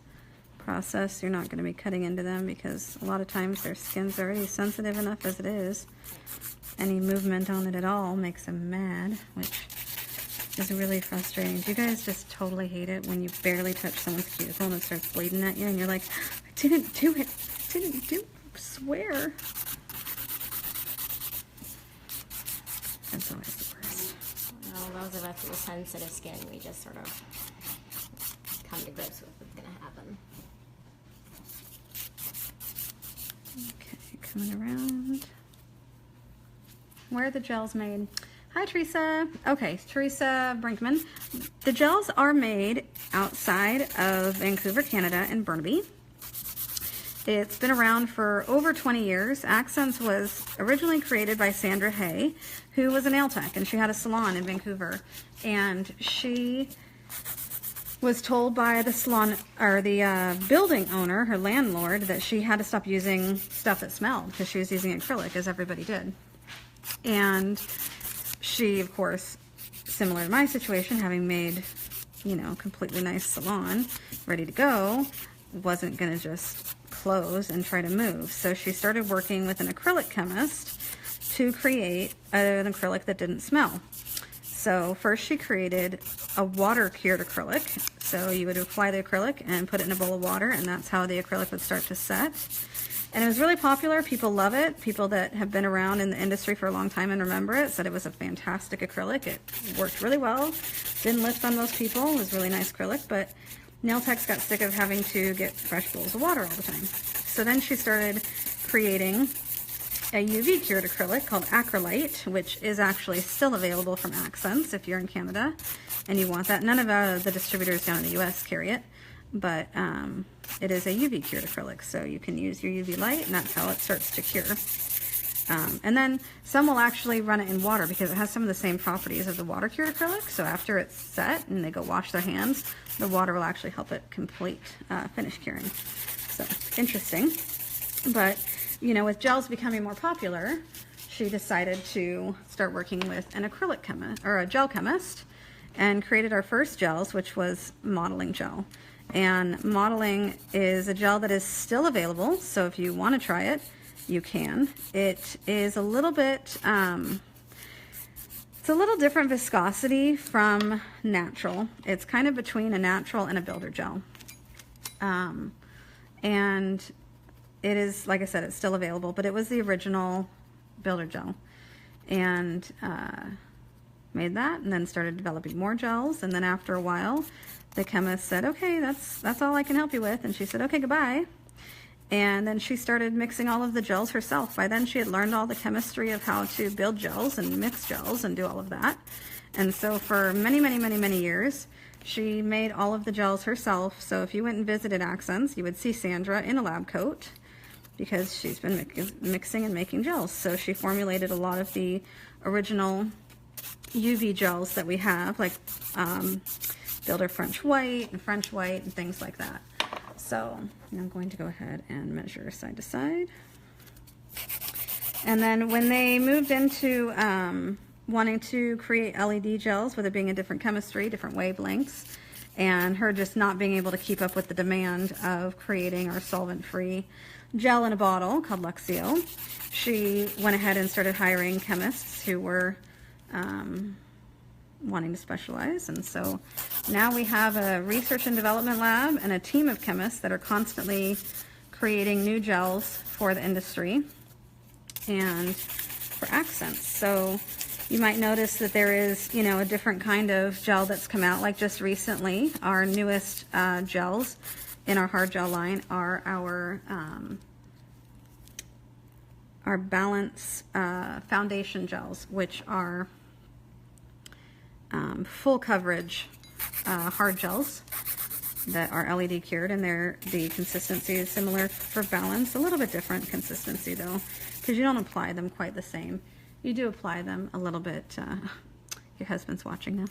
process, you're not going to be cutting into them, because a lot of times their skin's already sensitive enough as it is. Any movement on it at all makes them mad, which is really frustrating. Do you guys just totally hate it when you barely touch someone's cuticle and it starts bleeding at you and you're like, I didn't do it, I didn't do it, I swear. That's always the worst.
Well, those of us with sensitive skin, we just sort of come to grips with what's going to happen.
Okay, coming around. Where are the gels made? Hi, Teresa. Okay, Teresa Brinkman. The gels are made outside of Vancouver, Canada, in Burnaby. It's been around for over 20 years. Akzentz was originally created by Sandra Hay, who was a nail tech, and she had a salon in Vancouver. And she was told by the salon, or the building owner, her landlord, that she had to stop using stuff that smelled because she was using acrylic, as everybody did. And she, of course, similar to my situation, having made, you know, completely nice salon, ready to go, wasn't going to just close and try to move. So she started working with an acrylic chemist to create an acrylic that didn't smell. So first she created a water-cured acrylic. So you would apply the acrylic and put it in a bowl of water, and that's how the acrylic would start to set. And it was really popular. People love it. People that have been around in the industry for a long time and remember it said it was a fantastic acrylic. It worked really well. Didn't lift on most people. It was really nice acrylic, but nail techs got sick of having to get fresh bowls of water all the time. So then she started creating a UV cured acrylic called Acrylite, which is actually still available from Akzentz if you're in Canada and you want that. None of the distributors down in the US carry it, but it is a UV cured acrylic, so you can use your UV light and that's how it starts to cure. And then some will actually run it in water because it has some of the same properties of the water cured acrylic. So after it's set and they go wash their hands, the water will actually help it complete finish curing. So interesting. But you know, with gels becoming more popular, she decided to start working with an acrylic chemist or a gel chemist, and created our first gels, which was modeling gel. And modeling is a gel that is still available, so if you want to try it, you can. It is a little bit, it's a little different viscosity from natural. It's kind of between a natural and a builder gel. And it is, like I said, it's still available, but it was the original builder gel. And made that, and then started developing more gels. And then after a while, the chemist said, okay, that's all I can help you with. And she said, okay, goodbye. And then she started mixing all of the gels herself. By then she had learned all the chemistry of how to build gels and mix gels and do all of that. And so for many, many, many, many years, she made all of the gels herself. So if you went and visited Akzentz, you would see Sandra in a lab coat because she's been mixing and making gels. So she formulated a lot of the original UV gels that we have, like Builder French White and things like that. So I'm going to go ahead and measure side to side. And then when they moved into wanting to create LED gels with it being a different chemistry, different wavelengths, and her just not being able to keep up with the demand of creating our solvent-free gel in a bottle called Luxio. She went ahead and started hiring chemists who were wanting to specialize, and so now we have a research and development lab and a team of chemists that are constantly creating new gels for the industry and for Akzentz. So you might notice that there is, you know, a different kind of gel that's come out. Like just recently, our newest gels in our hard gel line are our Balance foundation gels, which are full coverage hard gels that are LED cured, and the consistency is similar for Balance, a little bit different consistency though, because you don't apply them quite the same. You do apply them a little bit. Your husband's watching now.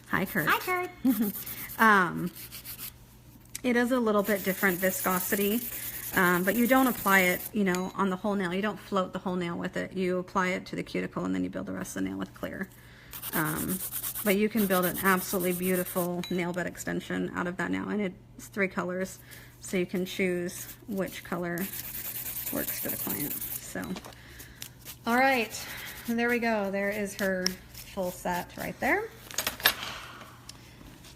Hi, Kurt.
Hi, Kurt.
It is a little bit different viscosity, but you don't apply it, you know, on the whole nail. You don't float the whole nail with it. You apply it to the cuticle, and then you build the rest of the nail with clear. But you can build an absolutely beautiful nail bed extension out of that now, and it's 3 colors, so you can choose which color works for the client. So, all right, there we go. There is her full set right there.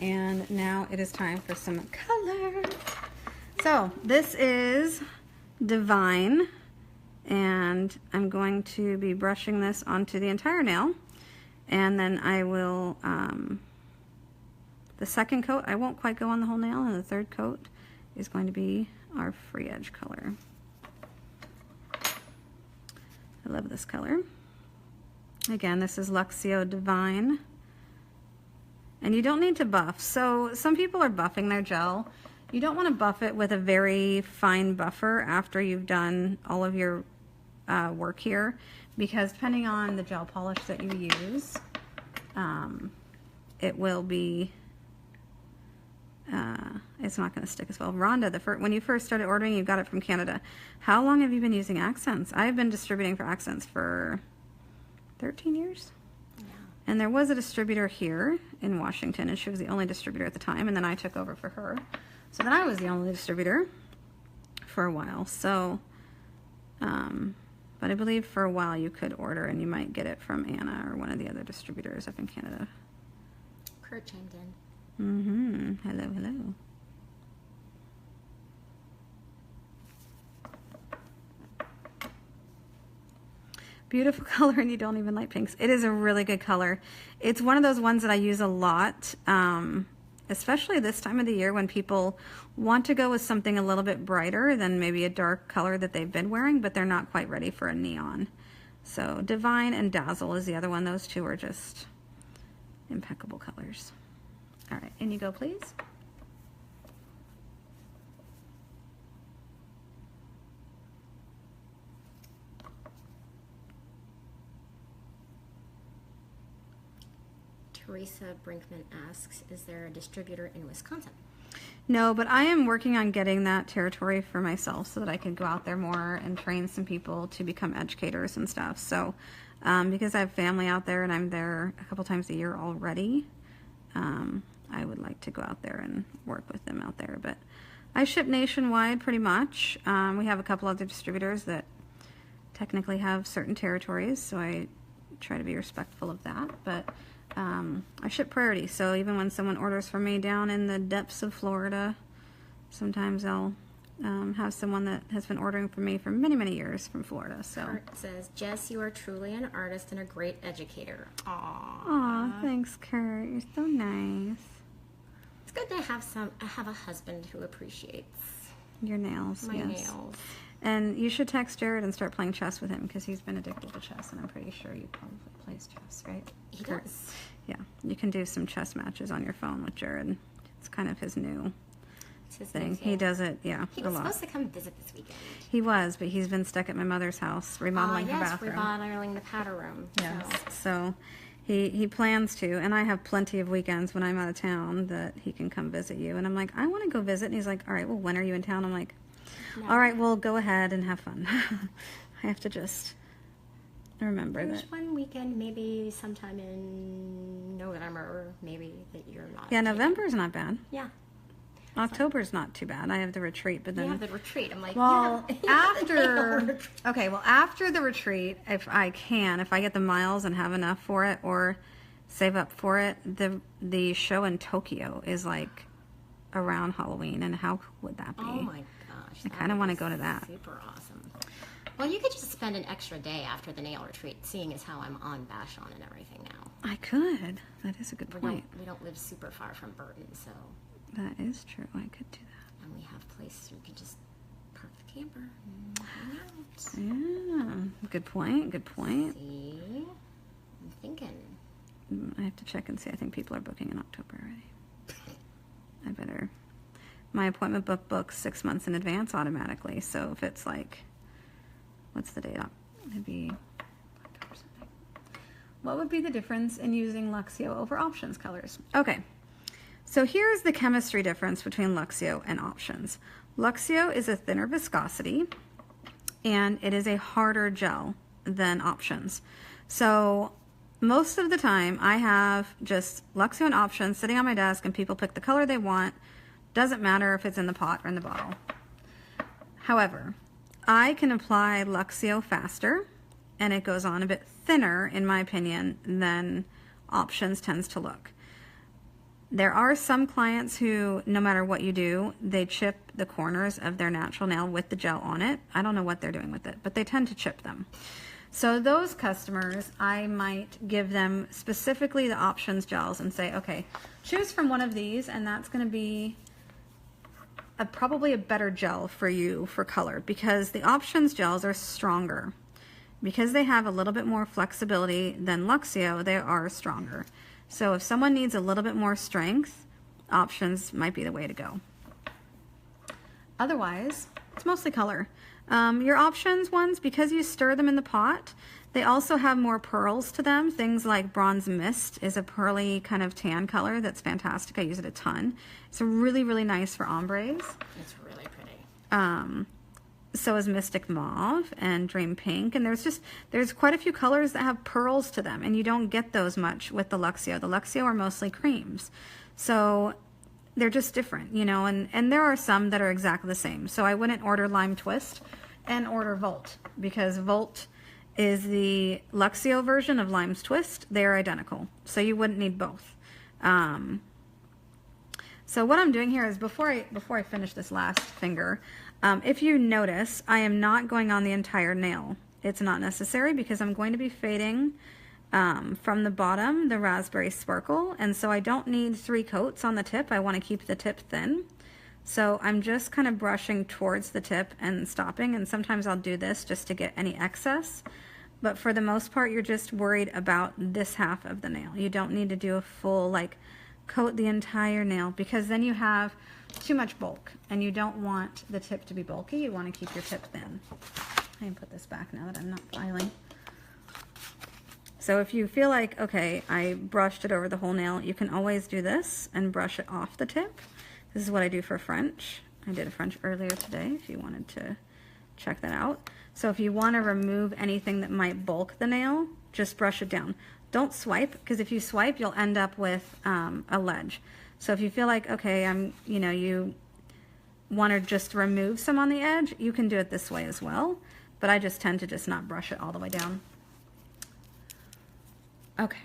And now it is time for some color. So this is Devine, and I'm going to be brushing this onto the entire nail. And then I will, the second coat, I won't quite go on the whole nail, and the third coat is going to be our free edge color. I love this color. Again, this is Luxio Devine. And you don't need to buff. So some people are buffing their gel. You don't want to buff it with a very fine buffer after you've done all of your work here, because depending on the gel polish that you use, it will be, it's not going to stick as well. Rhonda, when you first started ordering, you got it from Canada. How long have you been using Akzentz? I've been distributing for Akzentz for 13 years. Yeah. And there was a distributor here in Washington, and she was the only distributor at the time, and then I took over for her. So then I was the only distributor for a while. So, but I believe for a while you could order, and you might get it from Anna or one of the other distributors up in Canada.
Kurt chimed in.
Hello, hello. Beautiful color, and you don't even like pinks. It is a really good color. It's one of those ones that I use a lot, especially this time of the year when people want to go with something a little bit brighter than maybe a dark color that they've been wearing, but they're not quite ready for a neon. So Devine and Dazzle is the other one. Those two are just impeccable colors. All right, in you go, please.
Teresa Brinkman asks, is there a distributor in Wisconsin?
No, but I am working on getting that territory for myself so that I can go out there more and train some people to become educators and stuff. So because I have family out there and I'm there a couple times a year already, I would like to go out there and work with them out there. But I ship nationwide pretty much. We have a couple other distributors that technically have certain territories, so I try to be respectful of that. But I ship priority, so even when someone orders from me down in the depths of Florida, sometimes I'll have someone that has been ordering from me for many, many years from Florida. So
Kurt says, Jess, you are truly an artist and a great educator. Aww.
Aw, thanks, Kurt. You're so nice.
It's good to have a husband who appreciates
Your nails,
my
yes.
nails.
And you should text Jared and start playing chess with him, because he's been addicted to chess, and I'm pretty sure he probably plays chess, right?
He
Kurt?
does.
Yeah, you can do some chess matches on your phone with Jared. It's kind of his new
It's his
thing.
new
He does it, yeah,
He
a
was
lot.
supposed to come visit this weekend.
He was, but he's been stuck at my mother's house remodeling her
Yes,
bathroom.
remodeling the powder room.
Yes,
So.
so he plans to, and I have plenty of weekends when I'm out of town that he can come visit you. And I'm like, I want to go visit. And he's like, all right, well, when are you in town? I'm like,
No.
all right, well, go ahead and have fun. I have to just remember
There's
that.
one weekend, maybe sometime in November, maybe that you're not.
Yeah,
taking.
November's not bad.
Yeah.
October's not too bad. I have the retreat, but
We
then
have the retreat. I'm like,
well,
yeah.
after after the retreat, if I get the miles and have enough for it or save up for it, the show in Tokyo is like around Halloween, and how cool would that be?
Oh my gosh.
I kind of want to go to that.
Super awesome. Well, you could just spend an extra day after the nail retreat, seeing as how I'm on Vashon and everything now.
I could. That is a good point.
We don't live super far from Burton, so.
That is true. I could do that.
And we have places where you can just park the camper and hang out.
Yeah. Good point. Good point.
See? I'm thinking.
I have to check and see. I think people are booking in October already. I better. My appointment book books 6 months in advance automatically. So if it's like, what's the date? It'd be October something. What would be the difference in using Luxio over options colors? Okay. So here's the chemistry difference between Luxio and options. Luxio is a thinner viscosity, and it is a harder gel than options. So most of the time I have just Luxio and options sitting on my desk, and people pick the color they want. Doesn't matter if it's in the pot or in the bottle. However, I can apply Luxio faster, and it goes on a bit thinner, in my opinion, than options tends to look. There are some clients who, no matter what you do, they chip the corners of their natural nail with the gel on it. I don't know what they're doing with it, but they tend to chip them. So those customers, I might give them specifically the options gels and say, okay, choose from one of these, and that's going to be probably a better gel for you for color, because the options gels are stronger. Because they have a little bit more flexibility than Luxio, they are stronger. So if someone needs a little bit more strength, options might be the way to go. Otherwise, it's mostly color. Your options ones, because you stir them in the pot, they also have more pearls to them. Things like Bronze Mist is a pearly kind of tan color that's fantastic. I use it a ton. It's really, really nice for ombres.
It's really pretty.
So is Mystic Mauve and Dream Pink, and there's quite a few colors that have pearls to them, and you don't get those much with the Luxio. The Luxio are mostly creams, so they're just different, you know, and there are some that are exactly the same. So I wouldn't order Lime Twist and order Volt, because Volt is the Luxio version of Lime's Twist. They are identical, so you wouldn't need both. So what I'm doing here is before I finish this last finger, if you notice, I am not going on the entire nail. It's not necessary because I'm going to be fading from the bottom the raspberry sparkle, and so I don't need 3 coats on the tip. I want to keep the tip thin. So I'm just kind of brushing towards the tip and stopping, and sometimes I'll do this just to get any excess. But for the most part, you're just worried about this half of the nail. You don't need to do a full, like, coat the entire nail, because then you have too much bulk, and you don't want the tip to be bulky. You want to keep your tip thin. I can put this back now that I'm not filing. So if you feel like, okay, I brushed it over the whole nail, you can always do this and brush it off the tip. This is what I do for French. I did a French earlier today, if you wanted to check that out. So if you want to remove anything that might bulk the nail, just brush it down. Don't swipe, because if you swipe, you'll end up with a ledge. So if you feel like, okay, you want to just remove some on the edge, you can do it this way as well. But I just tend to just not brush it all the way down. Okay,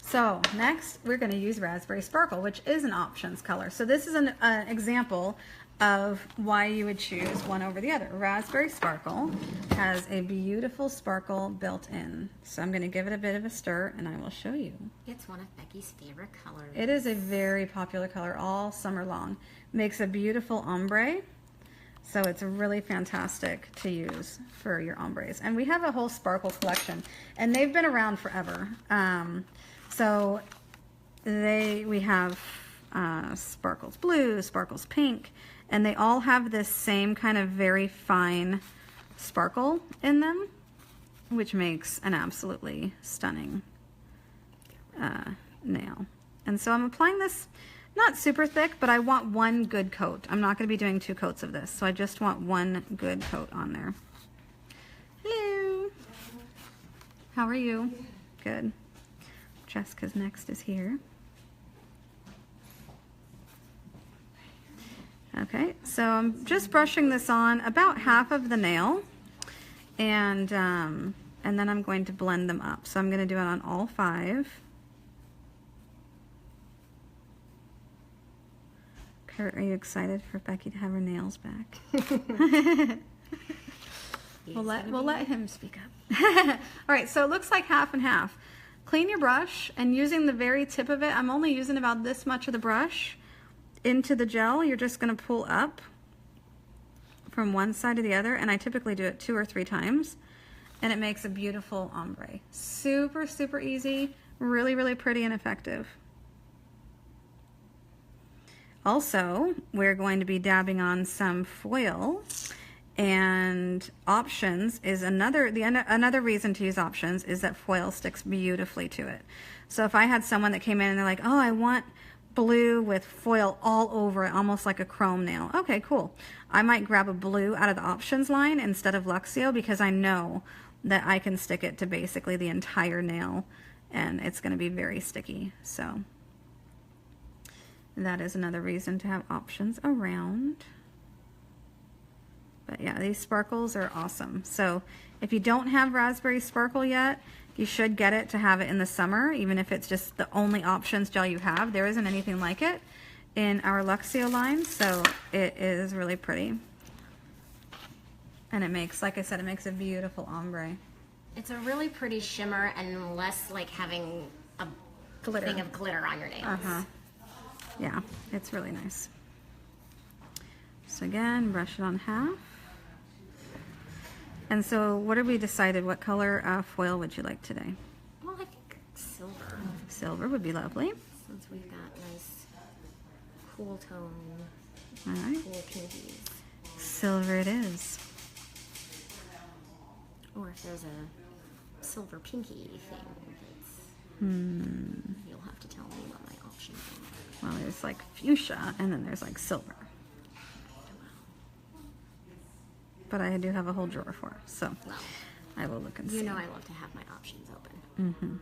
so next we're going to use Raspberry Sparkle, which is an options color. So this is an example of why you would choose one over the other. Raspberry Sparkle has a beautiful sparkle built in. So I'm going to give it a bit of a stir, and I will show you.
It's one of Becky's favorite colors.
It is a very popular color all summer long. Makes a beautiful ombre. So it's really fantastic to use for your ombres. And we have a whole sparkle collection, and they've been around forever. So we have Sparkles Blue, Sparkles Pink, and they all have this same kind of very fine sparkle in them, which makes an absolutely stunning nail. And so I'm applying this not super thick, but I want one good coat. I'm not going to be doing 2 coats of this, so I just want one good coat on there. Hello. How are you? Good. Jessica's next is here. Okay, so I'm just brushing this on about half of the nail, and then I'm going to blend them up. So I'm going to do it on all 5. Kurt, are you excited for Becky to have her nails back? We'll let him speak up. All right, so it looks like half and half. Clean your brush, and using the very tip of it, I'm only using about this much of the brush into the gel. You're just going to pull up from one side to the other, and I typically do it 2 or 3 times, and it makes a beautiful ombre. Super, super easy, really, really pretty and effective. Also, we're going to be dabbing on some foil, and options is another reason to use options is that foil sticks beautifully to it. So if I had someone that came in and they're like, oh, I want blue with foil all over it, almost like a chrome nail. Okay, cool. I might grab a blue out of the options line instead of Luxio, because I know that I can stick it to basically the entire nail, and it's going to be very sticky. So that is another reason to have options around. But yeah, these sparkles are awesome. So if you don't have raspberry sparkle yet, you should get it to have it in the summer, even if it's just the only options gel you have. There isn't anything like it in our Luxio line, so it is really pretty. And it makes, like I said, it makes a beautiful ombre.
It's a really pretty shimmer and less like having a thing of glitter on your nails.
Yeah, it's really nice. So again, brush it on half. And so what have we decided? What color foil would you like today?
Well, I think silver.
Silver would be lovely.
Since we've got nice cool tone,
All right.
cool pinkies.
Silver it is.
Or if there's a silver pinky thing, you'll have to tell me what my options are.
Well, there's like fuchsia, and then there's like silver. But I do have a whole drawer for it, so
Well,
I will look and see.
you know I love to have my options open.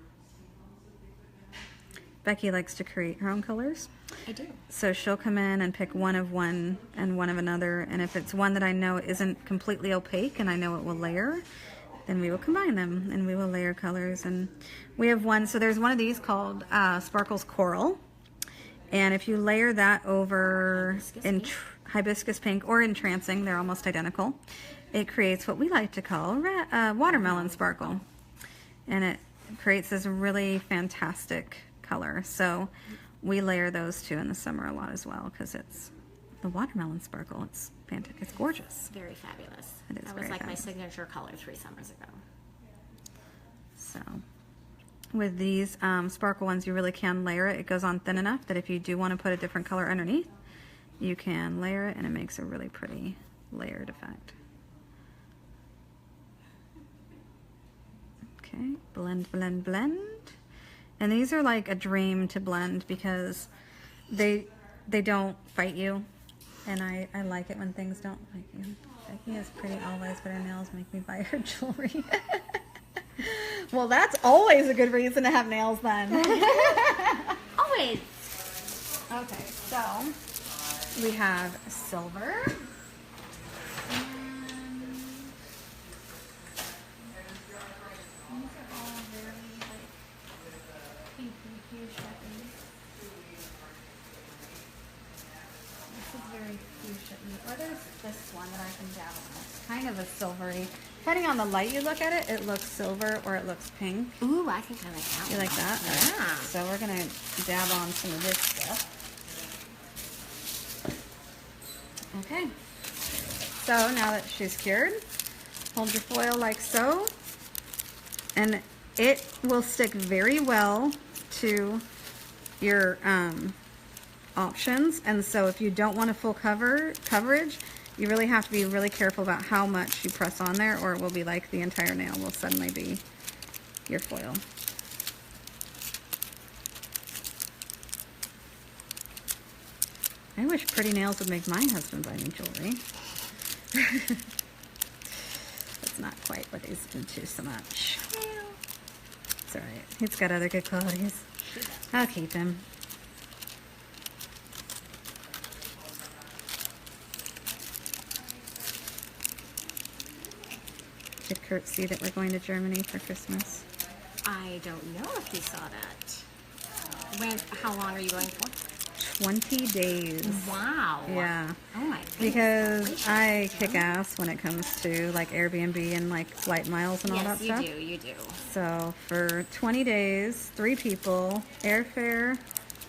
Becky likes to create her own colors.
I do.
So she'll come in and pick one of one and one of another, and if it's one that I know isn't completely opaque and I know it will layer, then we will combine them and we will layer colors. And we have one, so there's one of these called Sparkles Coral, and if you layer that over hibiscus pink or entrancing, they're almost identical, it creates what we like to call watermelon sparkle, and it creates this really fantastic color. So we layer those two in the summer a lot as well, because it's the watermelon sparkle. It's fantastic. It's gorgeous.
Very fabulous.
It is
that
very
was like
fabulous.
my signature color 3 summers ago.
So with these sparkle ones, you really can layer it. It goes on thin enough that if you do want to put a different color underneath, you can layer it, and it makes a really pretty layered effect. Okay, blend, blend, blend. And these are like a dream to blend because they don't fight you. And I like it when things don't fight you. Becky has pretty always, but her nails make me buy her jewelry. Well, that's always a good reason to have nails then.
Always.
Okay, so we have silver. Or there's this one that I can dab on. It's kind of a silvery. Depending on the light you look at it, it looks silver or it looks pink.
Ooh, I think I like that one.
You like that?
Yeah.
Right. So we're going to dab on some of this stuff. Okay. So now that she's cured, hold your foil like so. And it will stick very well to your options. And so if you don't want a full coverage, you really have to be really careful about how much you press on there, or it will be like the entire nail will suddenly be your foil. I wish Pretty Nails would make my husband buy me jewelry. That's not quite what he's into so much. It's all right. He's got other good qualities. I'll keep him. Did Kurt see that we're going to Germany for Christmas?
I don't know if he saw that. How long are you going for?
20 days.
Wow.
Yeah.
Oh my goodness.
Because I kick ass when it comes to like Airbnb and like flight miles and all that stuff.
Yes, you do.
So for 20 days, 3 people, airfare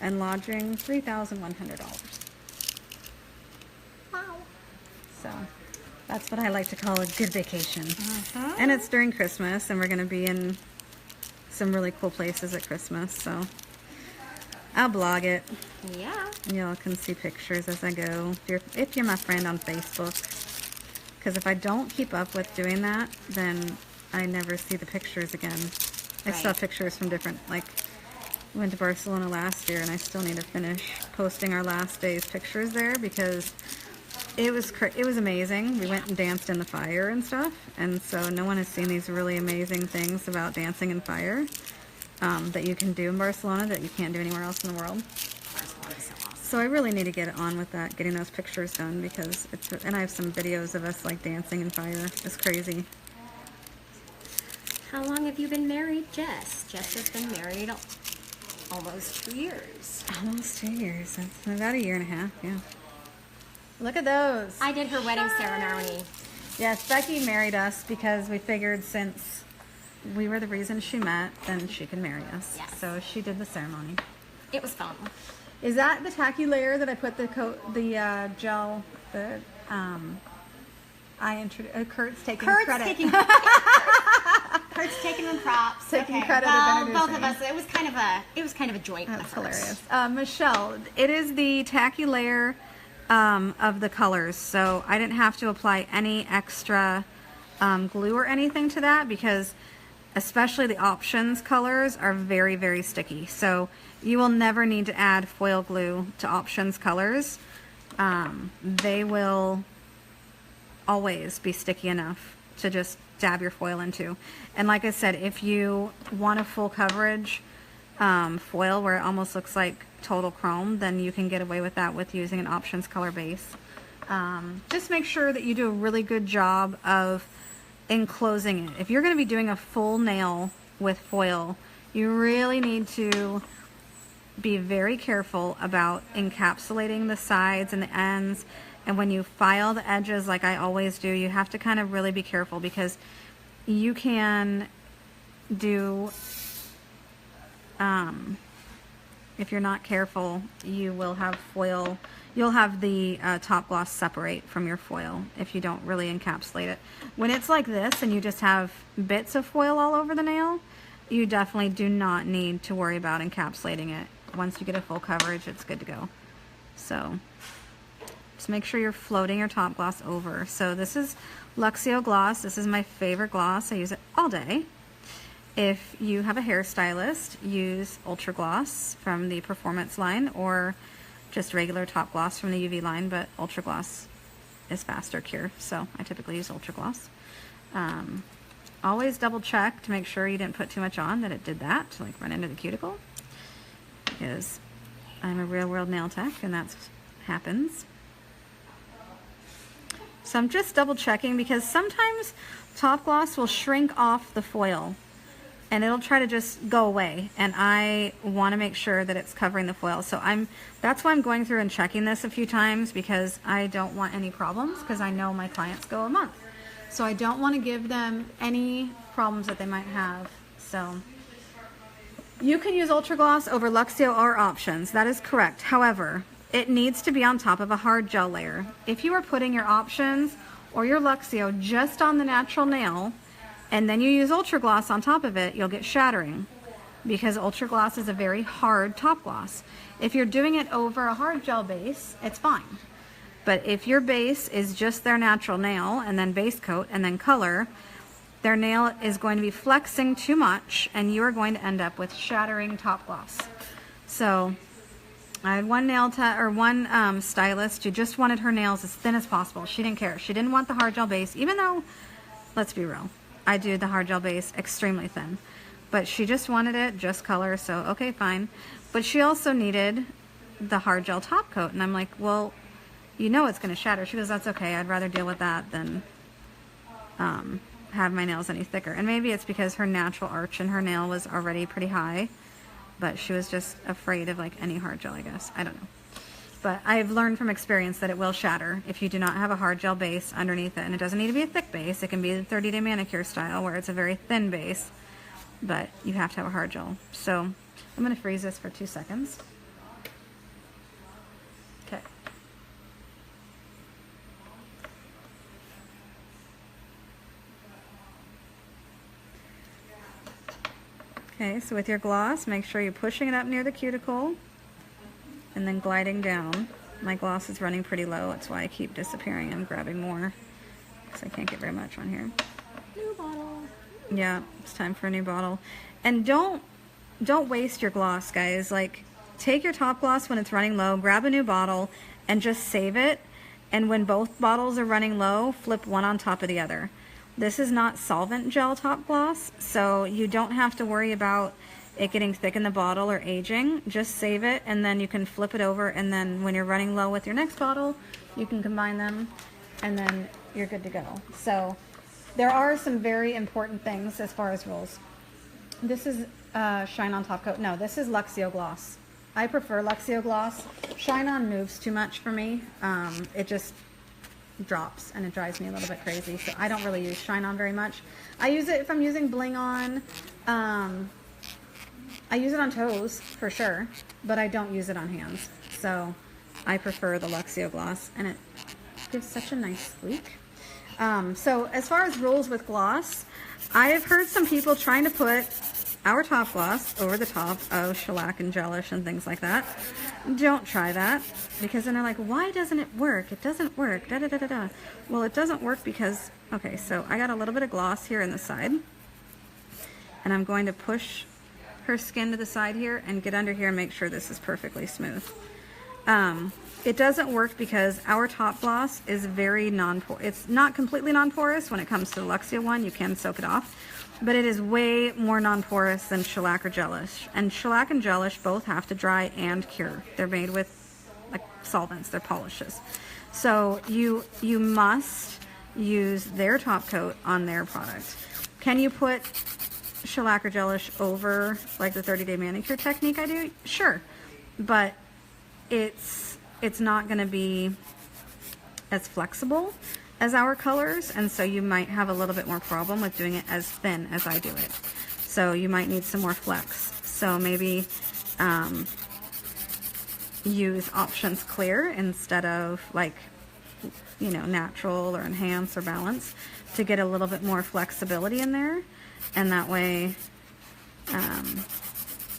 and lodging, $3,100.
Wow.
So that's what I like to call a good vacation. And it's during Christmas, and we're going to be in some really cool places at Christmas. So I'll blog it.
Yeah.
And y'all can see pictures as I go. If you're my friend on Facebook. Because if I don't keep up with doing that, then I never see the pictures again. I saw pictures from different, like, went to Barcelona last year, and I still need to finish posting our last day's pictures there because it was amazing. We went and danced in the fire and stuff, and so no one has seen these really amazing things about dancing in fire that you can do in Barcelona that you can't do anywhere else in the world.
Barcelona's so awesome.
So I really need to get on with that, getting those pictures done, because and I have some videos of us like dancing in fire. It's crazy.
How long have you been married, Jess? Jess has been married almost 2 years.
Almost 2 years. That's about 1.5 years, yeah. Look at those.
I did her wedding ceremony.
Yes, Becky married us because we figured since we were the reason she met, then she could marry us.
Yes.
So she did the ceremony.
It was fun.
Is that the tacky layer that I put the gel, Kurt's taking credit.
Kurt's taking the props.
Taking
okay.
credit of
Well,
introducing.
both of us. It was kind of a joint
That's
effort.
hilarious. Michelle, it is the tacky layer of the colors, so I didn't have to apply any extra glue or anything to that, because especially the options colors are very, very sticky. So you will never need to add foil glue to options colors. They will always be sticky enough to just dab your foil into. And like I said, if you want a full coverage foil where it almost looks like total chrome, then you can get away with that with using an options color base. Just make sure that you do a really good job of enclosing it. If you're going to be doing a full nail with foil, you really need to be very careful about encapsulating the sides and the ends. And when you file the edges, like I always do, you have to kind of really be careful, because you can do, if you're not careful, you will have foil, you'll have the top gloss separate from your foil if you don't really encapsulate it. When it's like this and you just have bits of foil all over the nail, you definitely do not need to worry about encapsulating it. Once you get a full coverage, it's good to go. So just make sure you're floating your top gloss over. So this is Luxio Gloss. This is my favorite gloss. I use it all day. If you have a hairstylist, use Ultra Gloss from the Performance line, or just regular top gloss from the UV line, but Ultra Gloss is faster cure, so I typically use Ultra Gloss. Always double check to make sure you didn't put too much on, that it did that to like run into the cuticle, because I'm a real world nail tech and that happens. So I'm just double checking, because sometimes top gloss will shrink off the foil and it'll try to just go away, and I want to make sure that it's covering the foil. So that's why I'm going through and checking this a few times, because I don't want any problems, because I know my clients go a month. So I don't want to give them any problems that they might have. So you can use Ultra Gloss over Luxio or options. That is correct. However, it needs to be on top of a hard gel layer. If you are putting your options or your Luxio just on the natural nail, and then you use Ultra Gloss on top of it, you'll get shattering, because Ultra Gloss is a very hard top gloss. If you're doing it over a hard gel base, it's fine. But if your base is just their natural nail and then base coat and then color, their nail is going to be flexing too much, and you are going to end up with shattering top gloss. So I had one stylist who just wanted her nails as thin as possible. She didn't care. She didn't want the hard gel base, even though, let's be real, I do the hard gel base extremely thin. but she just wanted it just color, so okay, fine. But she also needed the hard gel top coat, and I'm like, well, you know it's going to shatter. She goes, that's okay. I'd rather deal with that than have my nails any thicker. And maybe it's because her natural arch in her nail was already pretty high, but she was just afraid of like any hard gel, I guess. I don't know. But I've learned from experience that it will shatter if you do not have a hard gel base underneath it. And it doesn't need to be a thick base. It can be the 30-day manicure style where it's a very thin base, but you have to have a hard gel. So I'm going to freeze this for 2 seconds. Okay. Okay, so with your gloss, make sure you're pushing it up near the cuticle and then gliding down. My gloss is running pretty low. That's why I keep disappearing. I'm grabbing more because I can't get very much on here.
New bottle.
Yeah, it's time for a new bottle. And don't waste your gloss, guys. Like, take your top gloss when it's running low, grab a new bottle, and just save it. And when both bottles are running low, flip one on top of the other. This is not solvent gel top gloss, so you don't have to worry about it getting thick in the bottle or aging. Just save it, and then you can flip it over, and then when you're running low with your next bottle, you can combine them, and then you're good to go. So there are some very important things as far as rules. This is Shine On Top Coat. No, this is Luxio Gloss. I prefer Luxio Gloss. Shine On moves too much for me. It just drops and it drives me a little bit crazy, so I don't really use Shine On very much. I use it if I'm using bling on. I use it on toes for sure, but I don't use it on hands. So I prefer the Luxio Gloss, and it gives such a nice squeak. So as far as rules with gloss, I have heard some people trying to put our top gloss over the top of shellac and gelish and things like that. Don't try that, because then they're like, why doesn't it work? It doesn't work, da da da da da. Well, it doesn't work because, okay, so I got a little bit of gloss here in the side, and I'm going to push her skin to the side here and get under here and make sure this is perfectly smooth. It doesn't work because our top gloss is very non-porous. It's not completely non-porous when it comes to the Luxio one. You can soak it off, but it is way more non-porous than shellac or gelish. And shellac and gelish both have to dry and cure. They're made with like solvents. They're polishes. So you must use their top coat on their product. Can you put shellac or gelish over like the 30-day manicure technique I do? Sure, but it's not going to be as flexible as our colors, and so you might have a little bit more problem with doing it as thin as I do it. So you might need some more flex. So maybe use Options Clear instead of like, you know, natural or enhance or balance to get a little bit more flexibility in there, and that way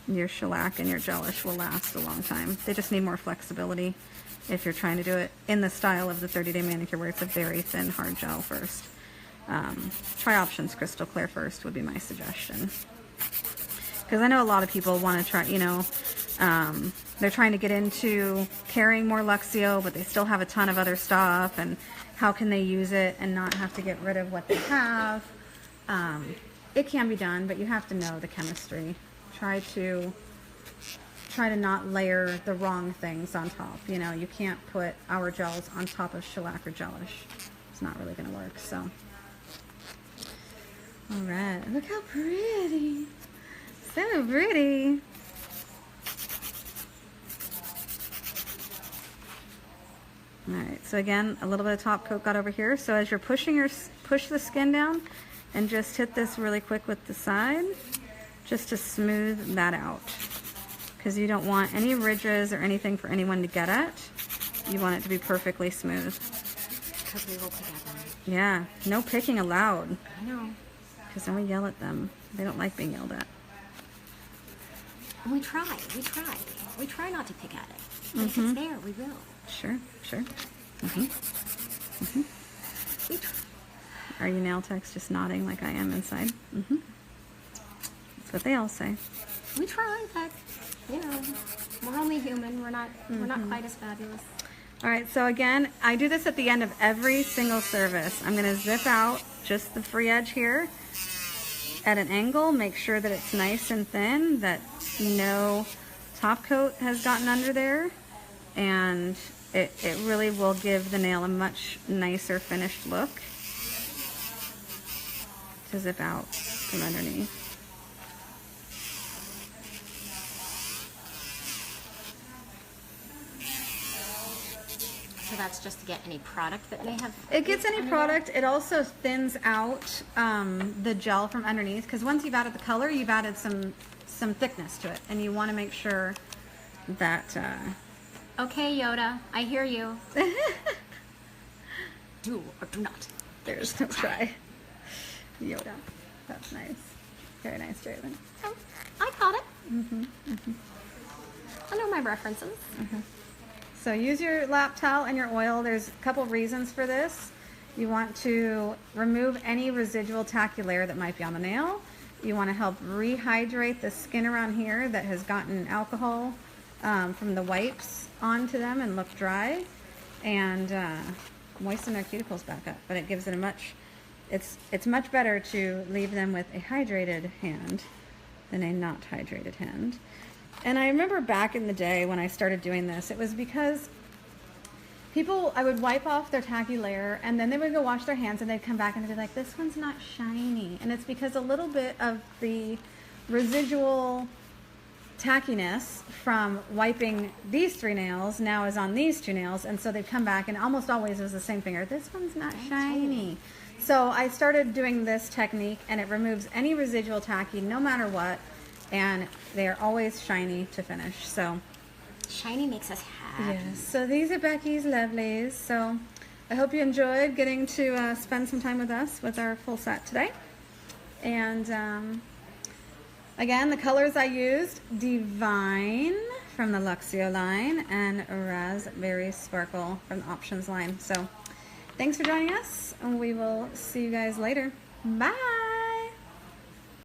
your shellac and your gelish will last a long time. They just need more flexibility if you're trying to do it in the style of the 30-day manicure where it's a very thin hard gel first. Try Options Crystal Clear first would be my suggestion. Because I know a lot of people want to try, you know, they're trying to get into carrying more Luxio, but they still have a ton of other stuff, and how can they use it and not have to get rid of what they have? It can be done, but you have to know the chemistry. Try to not layer the wrong things on top. You know, you can't put our gels on top of shellac or gelish. It's not really going to work, so. All right, look how pretty. So pretty. All right, so again, a little bit of top coat got over here. So as you're push the skin down and just hit this really quick with the side, just to smooth that out. Because you don't want any ridges or anything for anyone to get at. You want it to be perfectly smooth.
Because we will pick at them.
Yeah, no picking allowed.
I know.
Because then we yell at them. They don't like being yelled at.
We try not to pick at it. But if it's there, we will.
Sure.
We try.
Are you nail techs just nodding like I am inside? That's what they all say.
We try, but you know, we're only human. We're not quite as fabulous.
All right, so again, I do this at the end of every single service. I'm going to zip out just the free edge here, at an angle, make sure that it's nice and thin, that no top coat has gotten under there, and it really will give the nail a much nicer finished look to zip out from underneath.
So that's just to get any product that may have.
It gets any product. It also thins out the gel from underneath, because once you've added the color, you've added some thickness to it, and you want to make sure that.
Okay, Yoda, I hear you. Do or do not.
There's no try. Yoda. That's nice. Very nice, Jalen.
Oh, I caught it. I know my references.
So use your lap towel and your oil. There's a couple reasons for this. You want to remove any residual tacky layer that might be on the nail. You want to help rehydrate the skin around here that has gotten alcohol from the wipes onto them and look dry, and moisten their cuticles back up. But it gives it a much, it's much better to leave them with a hydrated hand than a not hydrated hand. And I remember back in the day when I started doing this, it was because I would wipe off their tacky layer, and then they would go wash their hands, and they'd come back and they'd be like, this one's not shiny. And it's because a little bit of the residual tackiness from wiping these 3 nails now is on these 2 nails, and so they'd come back, and almost always it was the same finger. This one's not shiny. So I started doing this technique, and it removes any residual tacky no matter what, and they are always shiny to finish. So
Shiny makes us happy.
yes, so these are Becky's lovelies. So I hope you enjoyed getting to spend some time with us with our full set today. And again, the colors I used: Devine from the Luxio line and Raspberry Sparkle from the Options line. So thanks for joining us, and we will see you guys later. Bye.